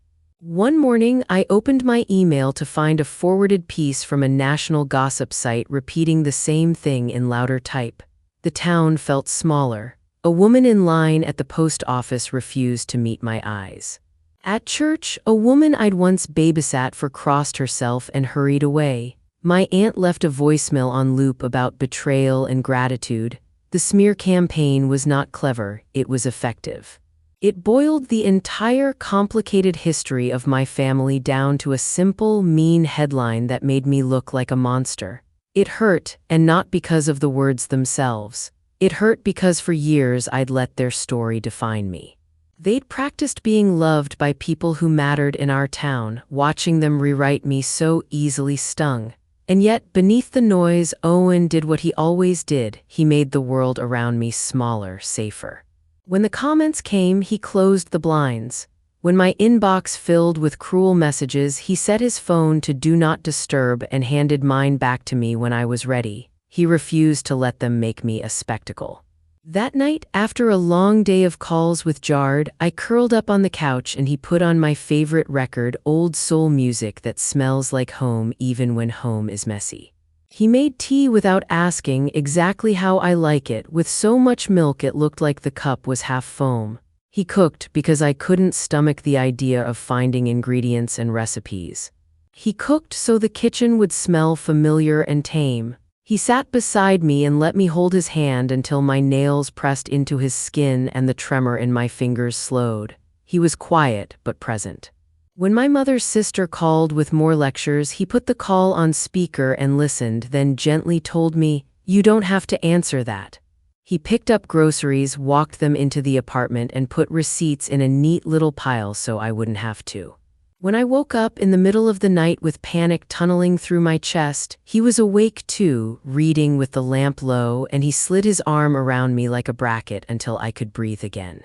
One morning, I opened my email to find a forwarded piece from a national gossip site repeating the same thing in louder type. The town felt smaller. A woman in line at the post office refused to meet my eyes. At church, a woman I'd once babysat for crossed herself and hurried away. My aunt left a voicemail on loop about betrayal and gratitude. The smear campaign was not clever, it was effective. It boiled the entire complicated history of my family down to a simple, mean headline that made me look like a monster. It hurt, and not because of the words themselves. It hurt because for years I'd let their story define me. They'd practiced being loved by people who mattered in our town. Watching them rewrite me so easily stung. And yet, beneath the noise, Owen did what he always did. He made the world around me smaller, safer. When the comments came, he closed the blinds. When my inbox filled with cruel messages, he set his phone to do not disturb and handed mine back to me when I was ready. He refused to let them make me a spectacle. That night, after a long day of calls with Jard, I curled up on the couch and he put on my favorite record, old soul music that smells like home even when home is messy. He made tea without asking, exactly how I like it, with so much milk it looked like the cup was half foam. He cooked because I couldn't stomach the idea of finding ingredients and recipes. He cooked so the kitchen would smell familiar and tame. He sat beside me and let me hold his hand until my nails pressed into his skin and the tremor in my fingers slowed. He was quiet but present. When my mother's sister called with more lectures, he put the call on speaker and listened, then gently told me, "You don't have to answer that." He picked up groceries, walked them into the apartment, and put receipts in a neat little pile so I wouldn't have to. When I woke up in the middle of the night with panic tunneling through my chest, he was awake too, reading with the lamp low, and he slid his arm around me like a bracket until I could breathe again.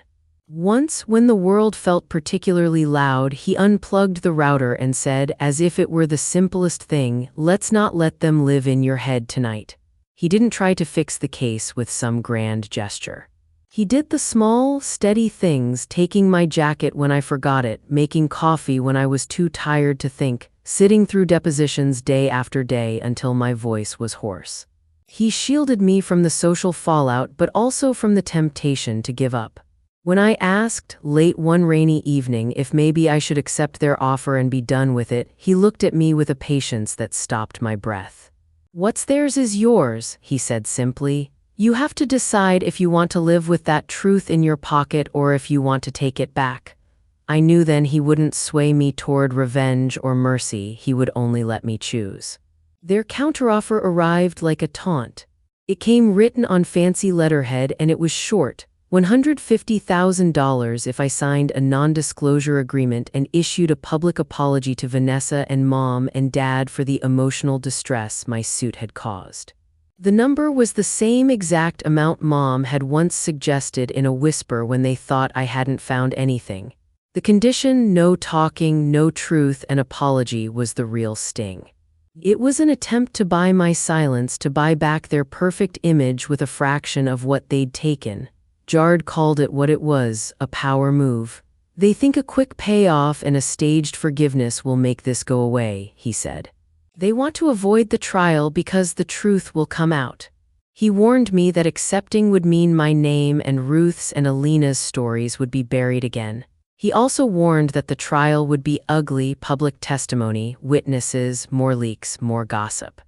Once, when the world felt particularly loud, he unplugged the router and said, as if it were the simplest thing, "Let's not let them live in your head tonight." He didn't try to fix the case with some grand gesture. He did the small, steady things, taking my jacket when I forgot it, making coffee when I was too tired to think, sitting through depositions day after day until my voice was hoarse. He shielded me from the social fallout, but also from the temptation to give up. When I asked, late one rainy evening, if maybe I should accept their offer and be done with it, he looked at me with a patience that stopped my breath. "What's theirs is yours," he said simply. "You have to decide if you want to live with that truth in your pocket or if you want to take it back." I knew then he wouldn't sway me toward revenge or mercy, he would only let me choose. Their counteroffer arrived like a taunt. It came written on fancy letterhead and it was short. $150,000 if I signed a non-disclosure agreement and issued a public apology to Vanessa and Mom and Dad for the emotional distress my suit had caused. The number was the same exact amount Mom had once suggested in a whisper when they thought I hadn't found anything. The condition, no talking, no truth, and apology, was the real sting. It was an attempt to buy my silence, to buy back their perfect image with a fraction of what they'd taken. Jard called it what it was, a power move. "They think a quick payoff and a staged forgiveness will make this go away," he said. "They want to avoid the trial because the truth will come out." He warned me that accepting would mean my name and Ruth's and Alina's stories would be buried again. He also warned that the trial would be ugly, public testimony, witnesses, more leaks, more gossip.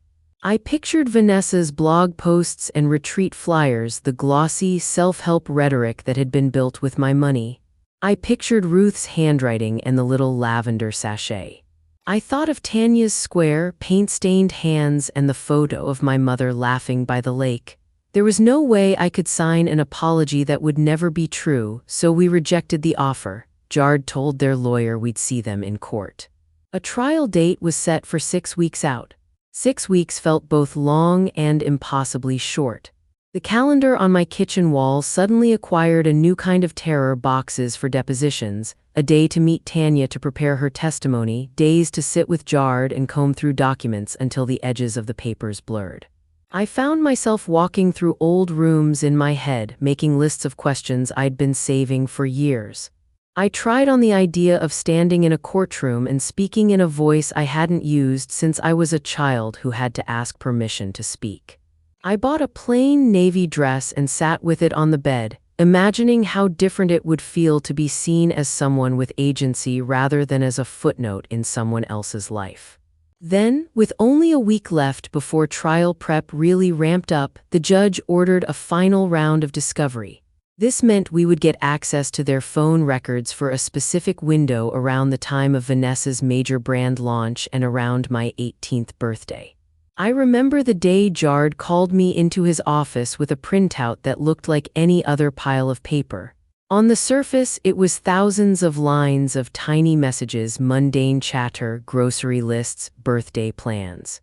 I pictured Vanessa's blog posts and retreat flyers, the glossy, self-help rhetoric that had been built with my money. I pictured Ruth's handwriting and the little lavender sachet. I thought of Tanya's square, paint-stained hands and the photo of my mother laughing by the lake. There was no way I could sign an apology that would never be true, so we rejected the offer. Jard told their lawyer we'd see them in court. A trial date was set for 6 weeks out. 6 weeks felt both long and impossibly short. The calendar on my kitchen wall suddenly acquired a new kind of terror: boxes for depositions, a day to meet Tanya to prepare her testimony, days to sit with Jard and comb through documents until the edges of the papers blurred. I found myself walking through old rooms in my head, making lists of questions I'd been saving for years. I tried on the idea of standing in a courtroom and speaking in a voice I hadn't used since I was a child who had to ask permission to speak. I bought a plain navy dress and sat with it on the bed, imagining how different it would feel to be seen as someone with agency rather than as a footnote in someone else's life. Then, with only a week left before trial prep really ramped up, the judge ordered a final round of discovery. This meant we would get access to their phone records for a specific window around the time of Vanessa's major brand launch and around my 18th birthday. I remember the day Jard called me into his office with a printout that looked like any other pile of paper. On the surface, it was thousands of lines of tiny messages, mundane chatter, grocery lists, birthday plans.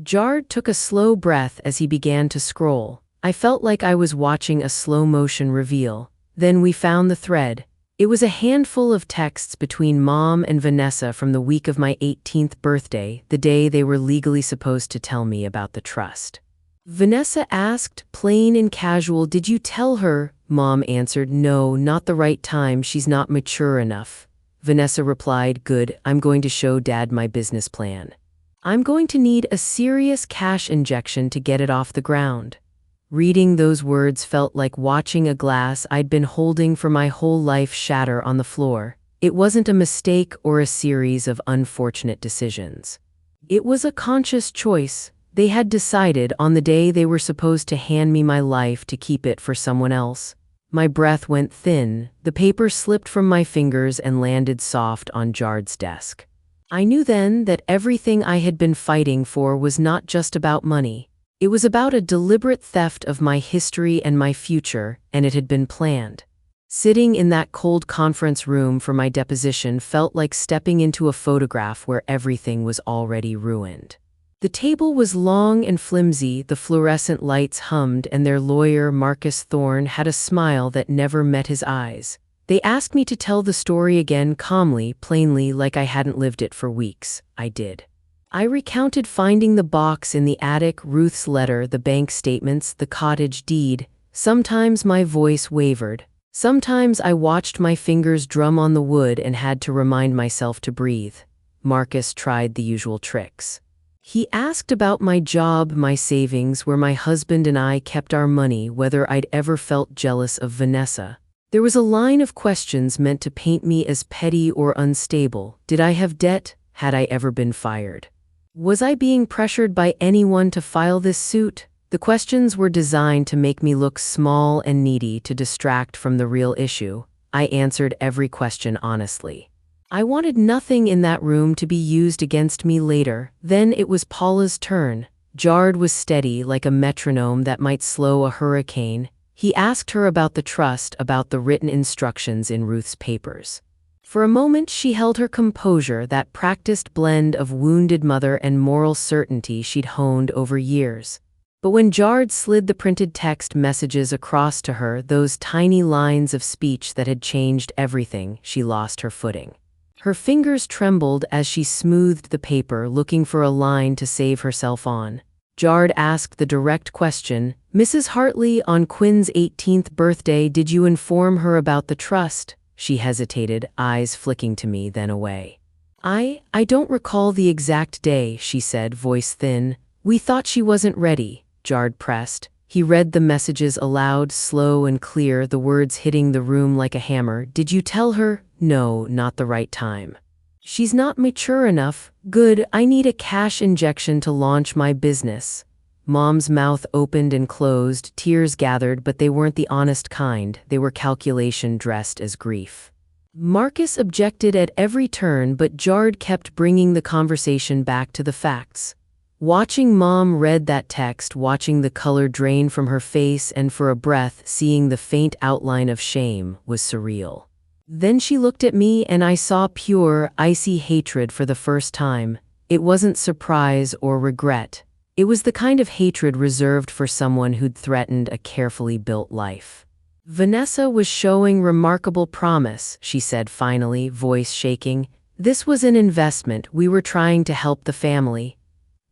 Jard took a slow breath as he began to scroll. I felt like I was watching a slow-motion reveal. Then we found the thread. It was a handful of texts between Mom and Vanessa from the week of my 18th birthday, the day they were legally supposed to tell me about the trust. Vanessa asked, plain and casual, "Did you tell her?" Mom answered, "No, not the right time, she's not mature enough." Vanessa replied, "Good, I'm going to show Dad my business plan. I'm going to need a serious cash injection to get it off the ground." Reading those words felt like watching a glass I'd been holding for my whole life shatter on the floor. It wasn't a mistake or a series of unfortunate decisions. It was a conscious choice. They had decided on the day they were supposed to hand me my life to keep it for someone else. My breath went thin, the paper slipped from my fingers and landed soft on Jard's desk. I knew then that everything I had been fighting for was not just about money. It was about a deliberate theft of my history and my future, and it had been planned. Sitting in that cold conference room for my deposition felt like stepping into a photograph where everything was already ruined. The table was long and flimsy, the fluorescent lights hummed, and their lawyer, Marcus Thorne, had a smile that never met his eyes. They asked me to tell the story again calmly, plainly, like I hadn't lived it for weeks. I did. I recounted finding the box in the attic, Ruth's letter, the bank statements, the cottage deed. Sometimes my voice wavered. Sometimes I watched my fingers drum on the wood and had to remind myself to breathe. Marcus tried the usual tricks. He asked about my job, my savings, where my husband and I kept our money, whether I'd ever felt jealous of Vanessa. There was a line of questions meant to paint me as petty or unstable. Did I have debt? Had I ever been fired? Was I being pressured by anyone to file this suit? The questions were designed to make me look small and needy, to distract from the real issue. I answered every question honestly. I wanted nothing in that room to be used against me later. Then it was Paula's turn. Jard was steady, like a metronome that might slow a hurricane. He asked her about the trust, about the written instructions in Ruth's papers. For a moment she held her composure, that practiced blend of wounded mother and moral certainty she'd honed over years. But when Jard slid the printed text messages across to her, those tiny lines of speech that had changed everything, she lost her footing. Her fingers trembled as she smoothed the paper, looking for a line to save herself on. Jard asked the direct question, "Mrs. Hartley, on Quinn's 18th birthday, did you inform her about the trust?" She hesitated, eyes flicking to me, then away. I don't recall the exact day," she said, voice thin. "We thought she wasn't ready." Jard pressed. He read the messages aloud, slow and clear, the words hitting the room like a hammer. "Did you tell her?" "No, not the right time." "She's not mature enough." "Good, I need a cash injection to launch my business." Mom's mouth opened and closed, tears gathered, but they weren't the honest kind. They were calculation dressed as grief. Marcus objected at every turn, but Jard kept bringing the conversation back to the facts. Watching Mom read that text, watching the color drain from her face, and for a breath seeing the faint outline of shame, was surreal. Then she looked at me and I saw pure, icy hatred for the first time. It wasn't surprise or regret. It was the kind of hatred reserved for someone who'd threatened a carefully built life. "Vanessa was showing remarkable promise," she said finally, voice shaking. "This was an investment. We were trying to help the family."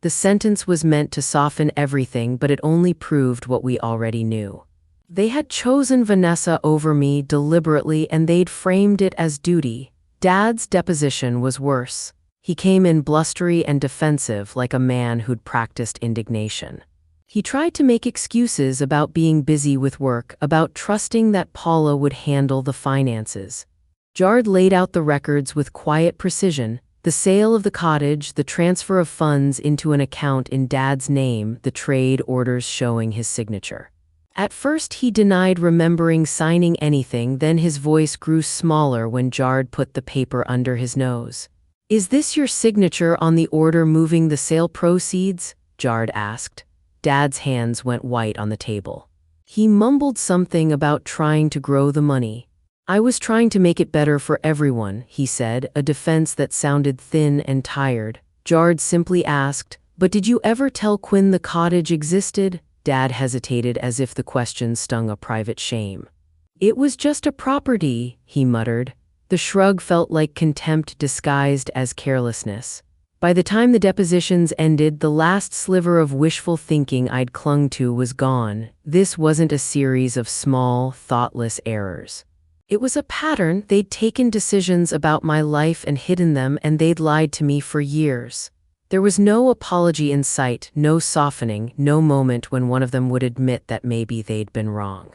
The sentence was meant to soften everything, but it only proved what we already knew. They had chosen Vanessa over me deliberately, and they'd framed it as duty. Dad's deposition was worse. He came in blustery and defensive, like a man who'd practiced indignation. He tried to make excuses about being busy with work, about trusting that Paula would handle the finances. Jard laid out the records with quiet precision: the sale of the cottage, the transfer of funds into an account in Dad's name, the trade orders showing his signature. At first he denied remembering signing anything, then his voice grew smaller when Jard put the paper under his nose. "Is this your signature on the order moving the sale proceeds?" Jard asked. Dad's hands went white on the table. He mumbled something about trying to grow the money. "I was trying to make it better for everyone," he said, a defense that sounded thin and tired. Jard simply asked, "But did you ever tell Quinn the cottage existed?" Dad hesitated, as if the question stung a private shame. "It was just a property," he muttered. The shrug felt like contempt disguised as carelessness. By the time the depositions ended, the last sliver of wishful thinking I'd clung to was gone. This wasn't a series of small, thoughtless errors. It was a pattern. They'd taken decisions about my life and hidden them, and they'd lied to me for years. There was no apology in sight, no softening, no moment when one of them would admit that maybe they'd been wrong.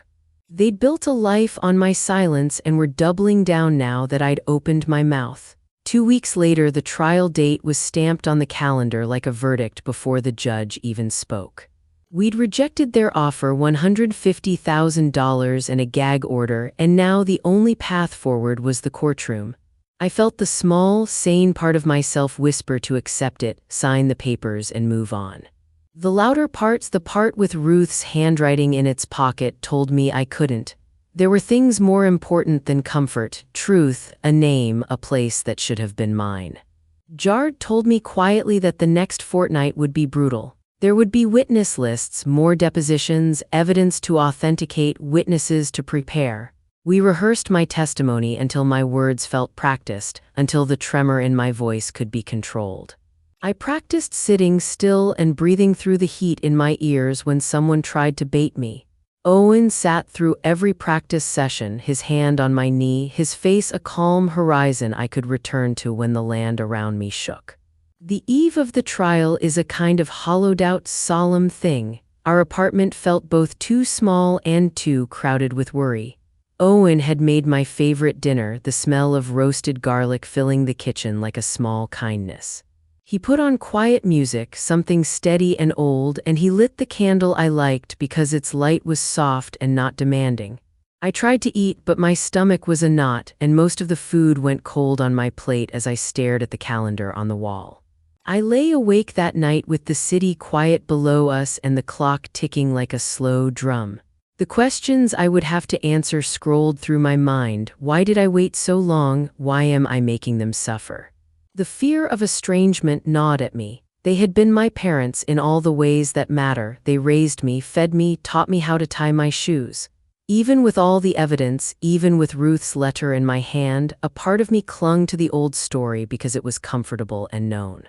They'd built a life on my silence and were doubling down now that I'd opened my mouth. 2 weeks later, the trial date was stamped on the calendar like a verdict before the judge even spoke. We'd rejected their offer, $150,000 and a gag order, and now the only path forward was the courtroom. I felt the small, sane part of myself whisper to accept it, sign the papers, and move on. The louder parts, the part with Ruth's handwriting in its pocket, told me I couldn't. There were things more important than comfort: truth, a name, a place that should have been mine. Jard told me quietly that the next fortnight would be brutal. There would be witness lists, more depositions, evidence to authenticate, witnesses to prepare. We rehearsed my testimony until my words felt practiced, until the tremor in my voice could be controlled. I practiced sitting still and breathing through the heat in my ears when someone tried to bait me. Owen sat through every practice session, his hand on my knee, his face a calm horizon I could return to when the land around me shook. The eve of the trial is a kind of hollowed-out, solemn thing. Our apartment felt both too small and too crowded with worry. Owen had made my favorite dinner, the smell of roasted garlic filling the kitchen like a small kindness. He put on quiet music, something steady and old, and he lit the candle I liked because its light was soft and not demanding. I tried to eat, but my stomach was a knot, and most of the food went cold on my plate as I stared at the calendar on the wall. I lay awake that night with the city quiet below us and the clock ticking like a slow drum. The questions I would have to answer scrolled through my mind. Why did I wait so long? Why am I making them suffer? The fear of estrangement gnawed at me. They had been my parents in all the ways that matter. They raised me, fed me, taught me how to tie my shoes. Even with all the evidence, even with Ruth's letter in my hand, a part of me clung to the old story because it was comfortable and known.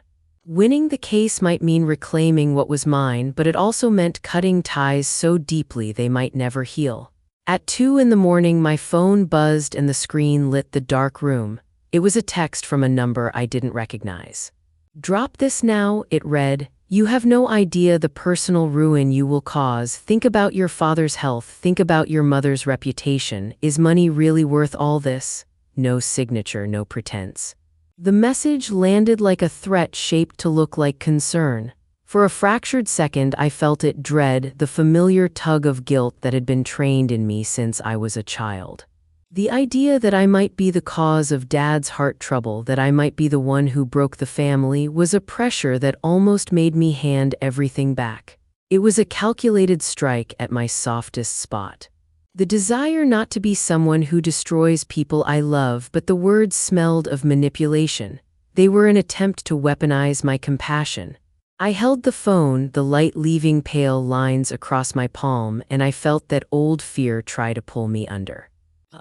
Winning the case might mean reclaiming what was mine, but it also meant cutting ties so deeply they might never heal. At 2 in the morning, my phone buzzed and the screen lit the dark room. It was a text from a number I didn't recognize. "Drop this now," it read. "You have no idea the personal ruin you will cause. Think about your father's health. Think about your mother's reputation. Is money really worth all this?" No signature, no pretense. The message landed like a threat shaped to look like concern. For a fractured second, I felt it dread, the familiar tug of guilt that had been trained in me since I was a child. The idea that I might be the cause of Dad's heart trouble, that I might be the one who broke the family, was a pressure that almost made me hand everything back. It was a calculated strike at my softest spot. The desire not to be someone who destroys people I love, but the words smelled of manipulation. They were an attempt to weaponize my compassion. I held the phone, the light leaving pale lines across my palm, and I felt that old fear try to pull me under.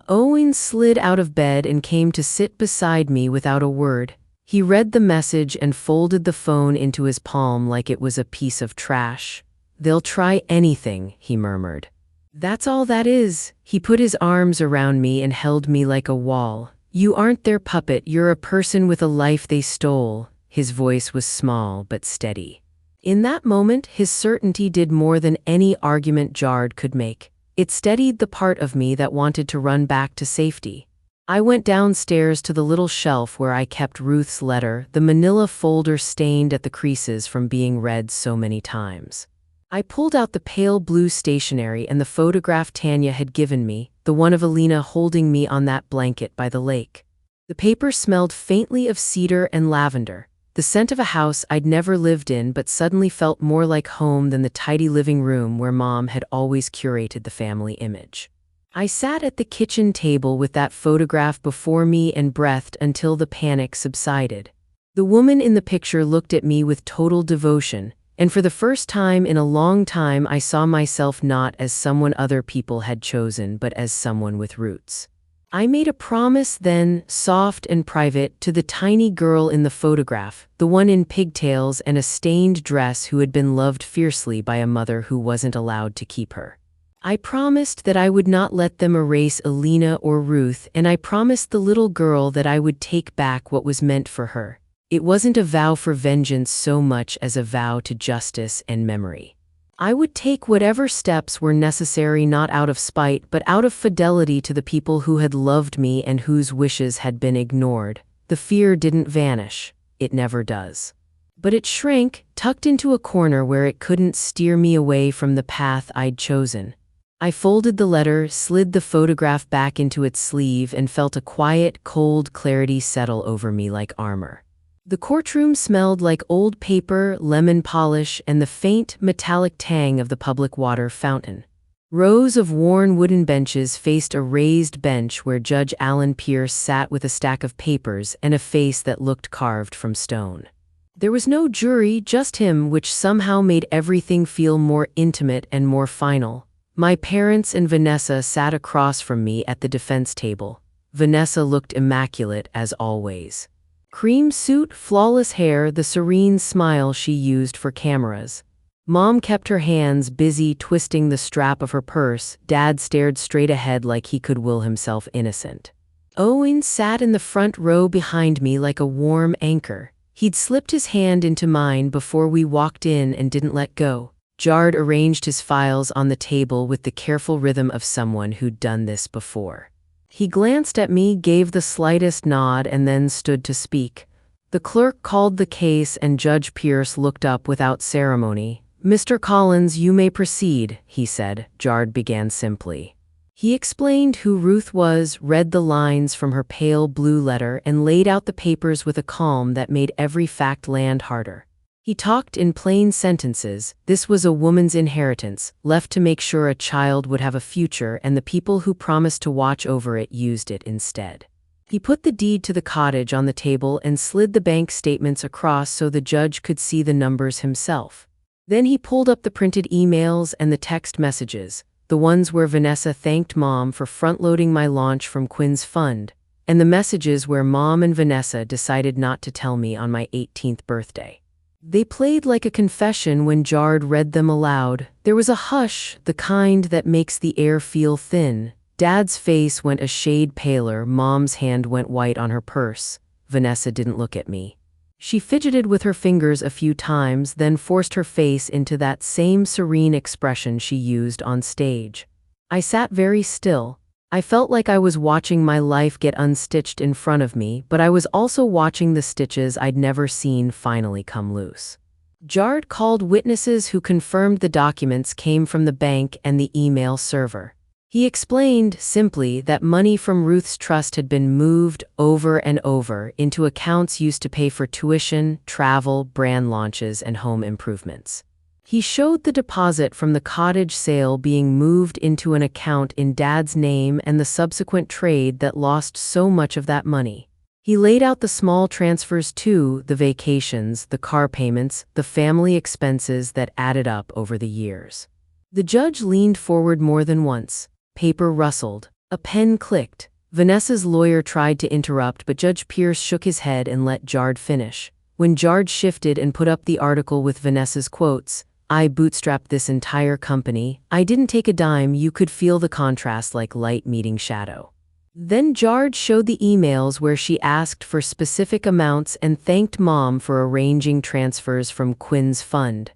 Owen slid out of bed and came to sit beside me without a word. He read the message and folded the phone into his palm like it was a piece of trash. "They'll try anything," he murmured. "That's all that is." He put his arms around me and held me like a wall. "You aren't their puppet, you're a person with a life they stole." His voice was small but steady. In that moment, his certainty did more than any argument jarred could make. It steadied the part of me that wanted to run back to safety. I went downstairs to the little shelf where I kept Ruth's letter, the manila folder stained at the creases from being read so many times. I pulled out the pale blue stationery and the photograph Tanya had given me, the one of Alina holding me on that blanket by the lake. The paper smelled faintly of cedar and lavender, the scent of a house I'd never lived in but suddenly felt more like home than the tidy living room where Mom had always curated the family image. I sat at the kitchen table with that photograph before me and breathed until the panic subsided. The woman in the picture looked at me with total devotion, and for the first time in a long time I saw myself not as someone other people had chosen but as someone with roots. I made a promise then, soft and private, to the tiny girl in the photograph, the one in pigtails and a stained dress who had been loved fiercely by a mother who wasn't allowed to keep her. I promised that I would not let them erase Alina or Ruth, and I promised the little girl that I would take back what was meant for her. It wasn't a vow for vengeance so much as a vow to justice and memory. I would take whatever steps were necessary, not out of spite, but out of fidelity to the people who had loved me and whose wishes had been ignored. The fear didn't vanish. It never does. But it shrank, tucked into a corner where it couldn't steer me away from the path I'd chosen. I folded the letter, slid the photograph back into its sleeve, and felt a quiet, cold clarity settle over me like armor. The courtroom smelled like old paper, lemon polish, and the faint, metallic tang of the public water fountain. Rows of worn wooden benches faced a raised bench where Judge Alan Pierce sat with a stack of papers and a face that looked carved from stone. There was no jury, just him, which somehow made everything feel more intimate and more final. My parents and Vanessa sat across from me at the defense table. Vanessa looked immaculate as always. Cream suit, flawless hair, the serene smile she used for cameras. Mom kept her hands busy twisting the strap of her purse. Dad stared straight ahead like he could will himself innocent. Owen sat in the front row behind me like a warm anchor. He'd slipped his hand into mine before we walked in and didn't let go. Jard arranged his files on the table with the careful rhythm of someone who'd done this before. He glanced at me, gave the slightest nod, and then stood to speak. The clerk called the case and Judge Pierce looked up without ceremony. "Mr. Collins, you may proceed," he said. Jard began simply. He explained who Ruth was, read the lines from her pale blue letter, and laid out the papers with a calm that made every fact land harder. He talked in plain sentences. This was a woman's inheritance, left to make sure a child would have a future, and the people who promised to watch over it used it instead. He put the deed to the cottage on the table and slid the bank statements across so the judge could see the numbers himself. Then he pulled up the printed emails and the text messages, the ones where Vanessa thanked Mom for front-loading my launch from Quinn's fund, and the messages where Mom and Vanessa decided not to tell me on my 18th birthday. They played like a confession when Jard read them aloud. There was a hush, the kind that makes the air feel thin. Dad's face went a shade paler, Mom's hand went white on her purse. Vanessa didn't look at me. She fidgeted with her fingers a few times, then forced her face into that same serene expression she used on stage. I sat very still. I felt like I was watching my life get unstitched in front of me, but I was also watching the stitches I'd never seen finally come loose. Jard called witnesses who confirmed the documents came from the bank and the email server. He explained, simply, that money from Ruth's trust had been moved over and over into accounts used to pay for tuition, travel, brand launches, and home improvements. He showed the deposit from the cottage sale being moved into an account in Dad's name and the subsequent trade that lost so much of that money. He laid out the small transfers too, the vacations, the car payments, the family expenses that added up over the years. The judge leaned forward more than once. Paper rustled. A pen clicked. Vanessa's lawyer tried to interrupt, but Judge Pierce shook his head and let Jard finish. When Jard shifted and put up the article with Vanessa's quotes, "I bootstrapped this entire company. I didn't take a dime," you could feel the contrast like light meeting shadow. Then Jard showed the emails where she asked for specific amounts and thanked Mom for arranging transfers from Quinn's fund.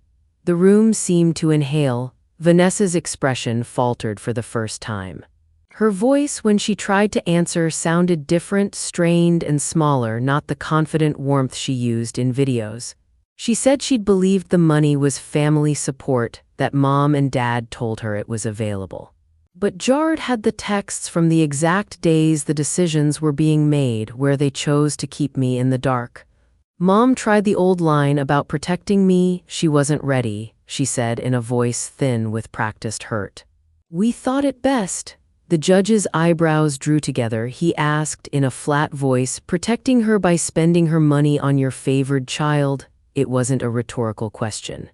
The room seemed to inhale. Vanessa's expression faltered for the first time. Her voice, when she tried to answer, sounded different, strained, and smaller, not the confident warmth she used in videos. She said she'd believed the money was family support, that Mom and Dad told her it was available. But Jard had the texts from the exact days the decisions were being made, where they chose to keep me in the dark. Mom tried the old line about protecting me. She wasn't ready, she said in a voice thin with practiced hurt. "We thought it best." The judge's eyebrows drew together. He asked in a flat voice, "Protecting her by spending her money on your favored child?" It wasn't a rhetorical question.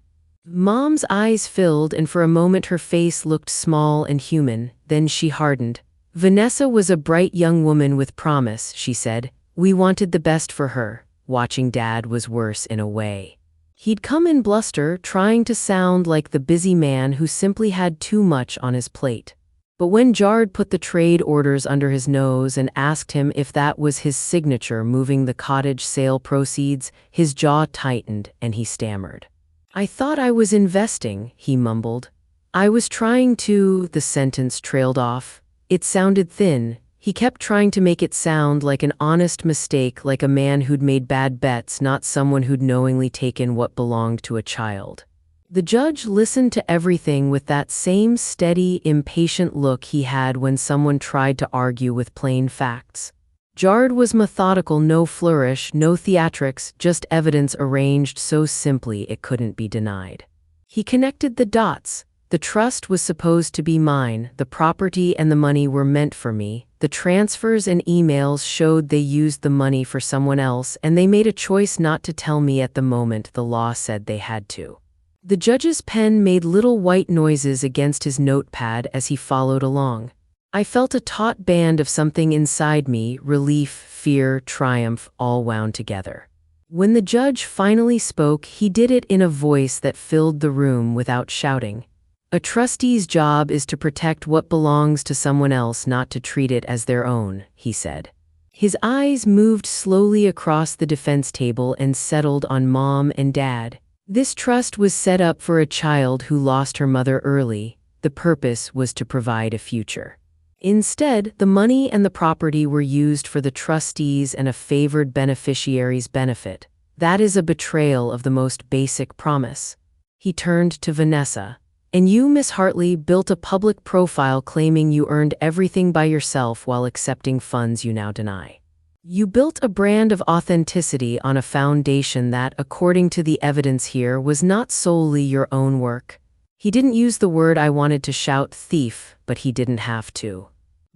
Mom's eyes filled, and for a moment her face looked small and human. Then she hardened. "Vanessa was a bright young woman with promise," she said. "We wanted the best for her." Watching Dad was worse in a way. He'd come in bluster, trying to sound like the busy man who simply had too much on his plate. But when Jard put the trade orders under his nose and asked him if that was his signature moving the cottage sale proceeds, his jaw tightened and he stammered. "I thought I was investing," he mumbled. "I was trying to," the sentence trailed off. It sounded thin. He kept trying to make it sound like an honest mistake, like a man who'd made bad bets, not someone who'd knowingly taken what belonged to a child. The judge listened to everything with that same steady, impatient look he had when someone tried to argue with plain facts. Jard was methodical, no flourish, no theatrics, just evidence arranged so simply it couldn't be denied. He connected the dots. The trust was supposed to be mine, the property and the money were meant for me, the transfers and emails showed they used the money for someone else, and they made a choice not to tell me at the moment the law said they had to. The judge's pen made little white noises against his notepad as he followed along. I felt a taut band of something inside me, relief, fear, triumph, all wound together. When the judge finally spoke, he did it in a voice that filled the room without shouting. A trustee's job is to protect what belongs to someone else, not to treat it as their own, he said. His eyes moved slowly across the defense table and settled on Mom and Dad. This trust was set up for a child who lost her mother early. The purpose was to provide a future. Instead, the money and the property were used for the trustees and a favored beneficiary's benefit. That is a betrayal of the most basic promise. He turned to Vanessa. And you, Miss Hartley, built a public profile claiming you earned everything by yourself while accepting funds you now deny. You built a brand of authenticity on a foundation that, according to the evidence here, was not solely your own work. He didn't use the word I wanted to shout thief, but he didn't have to.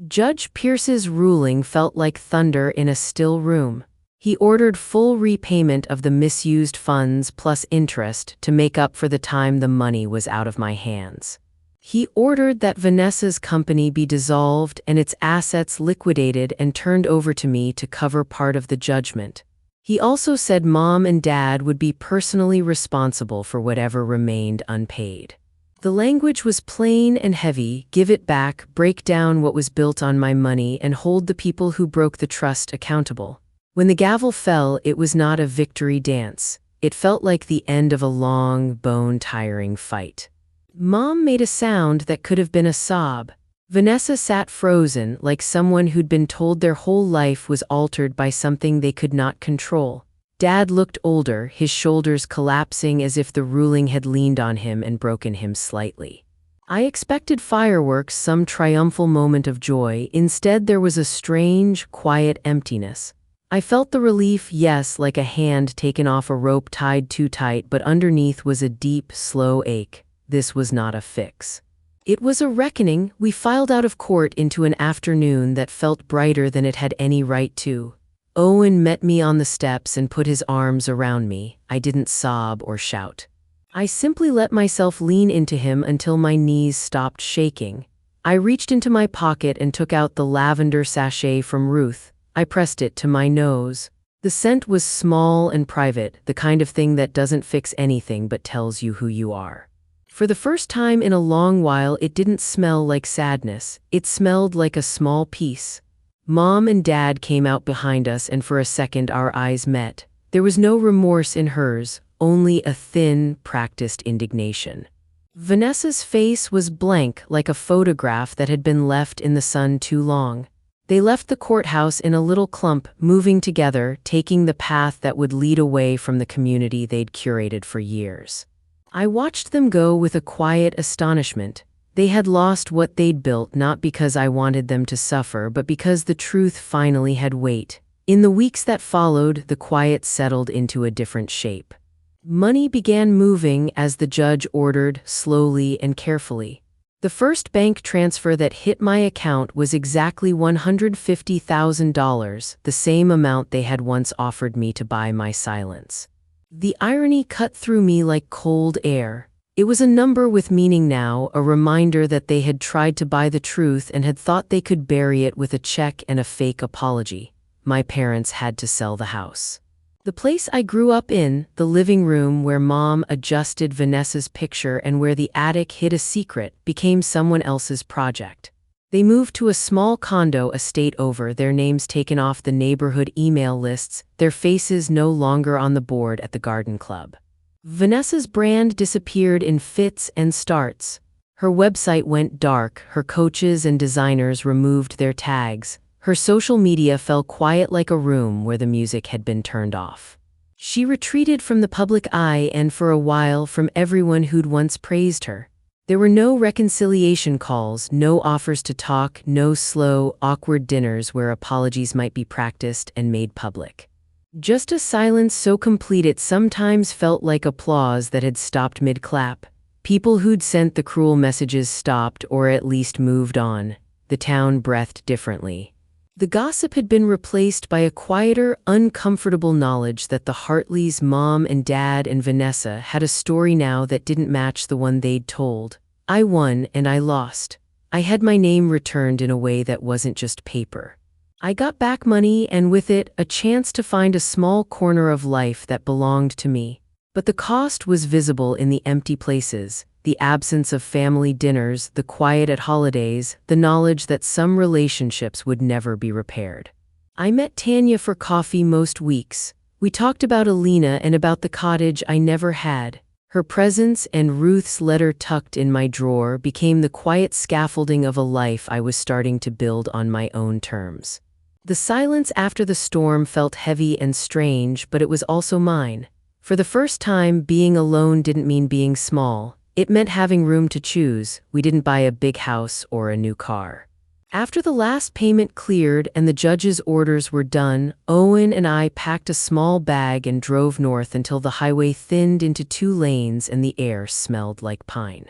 Judge Pierce's ruling felt like thunder in a still room. He ordered full repayment of the misused funds plus interest to make up for the time the money was out of my hands. He ordered that Vanessa's company be dissolved and its assets liquidated and turned over to me to cover part of the judgment. He also said Mom and Dad would be personally responsible for whatever remained unpaid. The language was plain and heavy: give it back, break down what was built on my money, and hold the people who broke the trust accountable. When the gavel fell, it was not a victory dance. It felt like the end of a long, bone-tiring fight. Mom made a sound that could have been a sob. Vanessa sat frozen, like someone who'd been told their whole life was altered by something they could not control. Dad looked older, his shoulders collapsing as if the ruling had leaned on him and broken him slightly. I expected fireworks, some triumphal moment of joy. Instead, there was a strange, quiet emptiness. I felt the relief, yes, like a hand taken off a rope tied too tight, but underneath was a deep, slow ache. This was not a fix. It was a reckoning. We filed out of court into an afternoon that felt brighter than it had any right to. Owen met me on the steps and put his arms around me. I didn't sob or shout. I simply let myself lean into him until my knees stopped shaking. I reached into my pocket and took out the lavender sachet from Ruth. I pressed it to my nose. The scent was small and private, the kind of thing that doesn't fix anything but tells you who you are. For the first time in a long while, it didn't smell like sadness. It smelled like a small peace. Mom and Dad came out behind us, and for a second our eyes met. There was no remorse in hers, only a thin, practiced indignation. Vanessa's face was blank, like a photograph that had been left in the sun too long. They left the courthouse in a little clump, moving together, taking the path that would lead away from the community they'd curated for years. I watched them go with a quiet astonishment. They had lost what they'd built, not because I wanted them to suffer, but because the truth finally had weight. In the weeks that followed, the quiet settled into a different shape. Money began moving as the judge ordered, slowly and carefully. The first bank transfer that hit my account was exactly $150,000, the same amount they had once offered me to buy my silence. The irony cut through me like cold air. It was a number with meaning now, a reminder that they had tried to buy the truth and had thought they could bury it with a check and a fake apology. My parents had to sell the house. The place I grew up in, the living room where Mom adjusted Vanessa's picture and where the attic hid a secret, became someone else's project. They moved to a small condo a state over, their names taken off the neighborhood email lists, their faces no longer on the board at the garden club. Vanessa's brand disappeared in fits and starts. Her website went dark, her coaches and designers removed their tags. Her social media fell quiet like a room where the music had been turned off. She retreated from the public eye and for a while from everyone who'd once praised her. There were no reconciliation calls, no offers to talk, no slow, awkward dinners where apologies might be practiced and made public. Just a silence so complete it sometimes felt like applause that had stopped mid-clap. People who'd sent the cruel messages stopped or at least moved on. The town breathed differently. The gossip had been replaced by a quieter, uncomfortable knowledge that the Hartleys' mom and dad and Vanessa had a story now that didn't match the one they'd told. I won and I lost. I had my name returned in a way that wasn't just paper. I got back money and with it, a chance to find a small corner of life that belonged to me. But the cost was visible in the empty places, the absence of family dinners, the quiet at holidays, the knowledge that some relationships would never be repaired. I met Tanya for coffee most weeks. We talked about Alina and about the cottage I never had. Her presence and Ruth's letter tucked in my drawer became the quiet scaffolding of a life I was starting to build on my own terms. The silence after the storm felt heavy and strange, but it was also mine. For the first time, being alone didn't mean being small. It meant having room to choose. We didn't buy a big house or a new car. After the last payment cleared and the judge's orders were done, Owen and I packed a small bag and drove north until the highway thinned into 2 lanes and the air smelled like pine.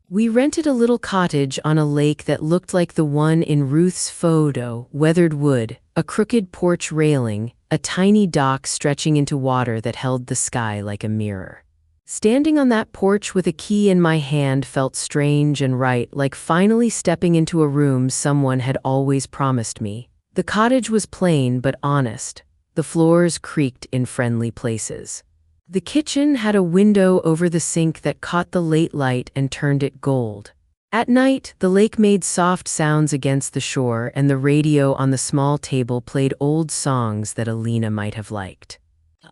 We rented a little cottage on a lake that looked like the one in Ruth's photo: weathered wood, a crooked porch railing, a tiny dock stretching into water that held the sky like a mirror. Standing on that porch with a key in my hand felt strange and right, like finally stepping into a room someone had always promised me. The cottage was plain but honest. The floors creaked in friendly places. The kitchen had a window over the sink that caught the late light and turned it gold. At night, the lake made soft sounds against the shore, and the radio on the small table played old songs that Alina might have liked.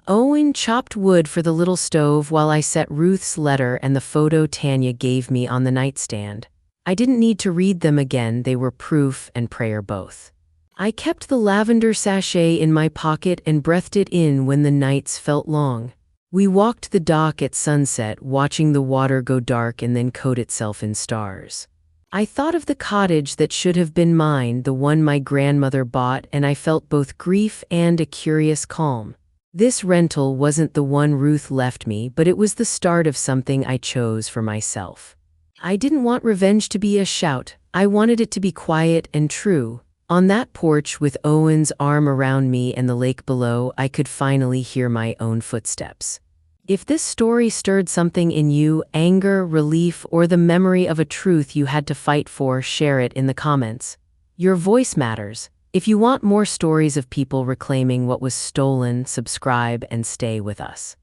Owen chopped wood for the little stove while I set Ruth's letter and the photo Tanya gave me on the nightstand. I didn't need to read them again, they were proof and prayer both. I kept the lavender sachet in my pocket and breathed it in when the nights felt long. We walked the dock at sunset, watching the water go dark and then coat itself in stars. I thought of the cottage that should have been mine, the one my grandmother bought, and I felt both grief and a curious calm. This rental wasn't the one Ruth left me, but it was the start of something I chose for myself. I didn't want revenge to be a shout. I wanted it to be quiet and true. On that porch with Owen's arm around me and the lake below, I could finally hear my own footsteps. If this story stirred something in you, anger, relief, or the memory of a truth you had to fight for, share it in the comments. Your voice matters. If you want more stories of people reclaiming what was stolen, subscribe and stay with us.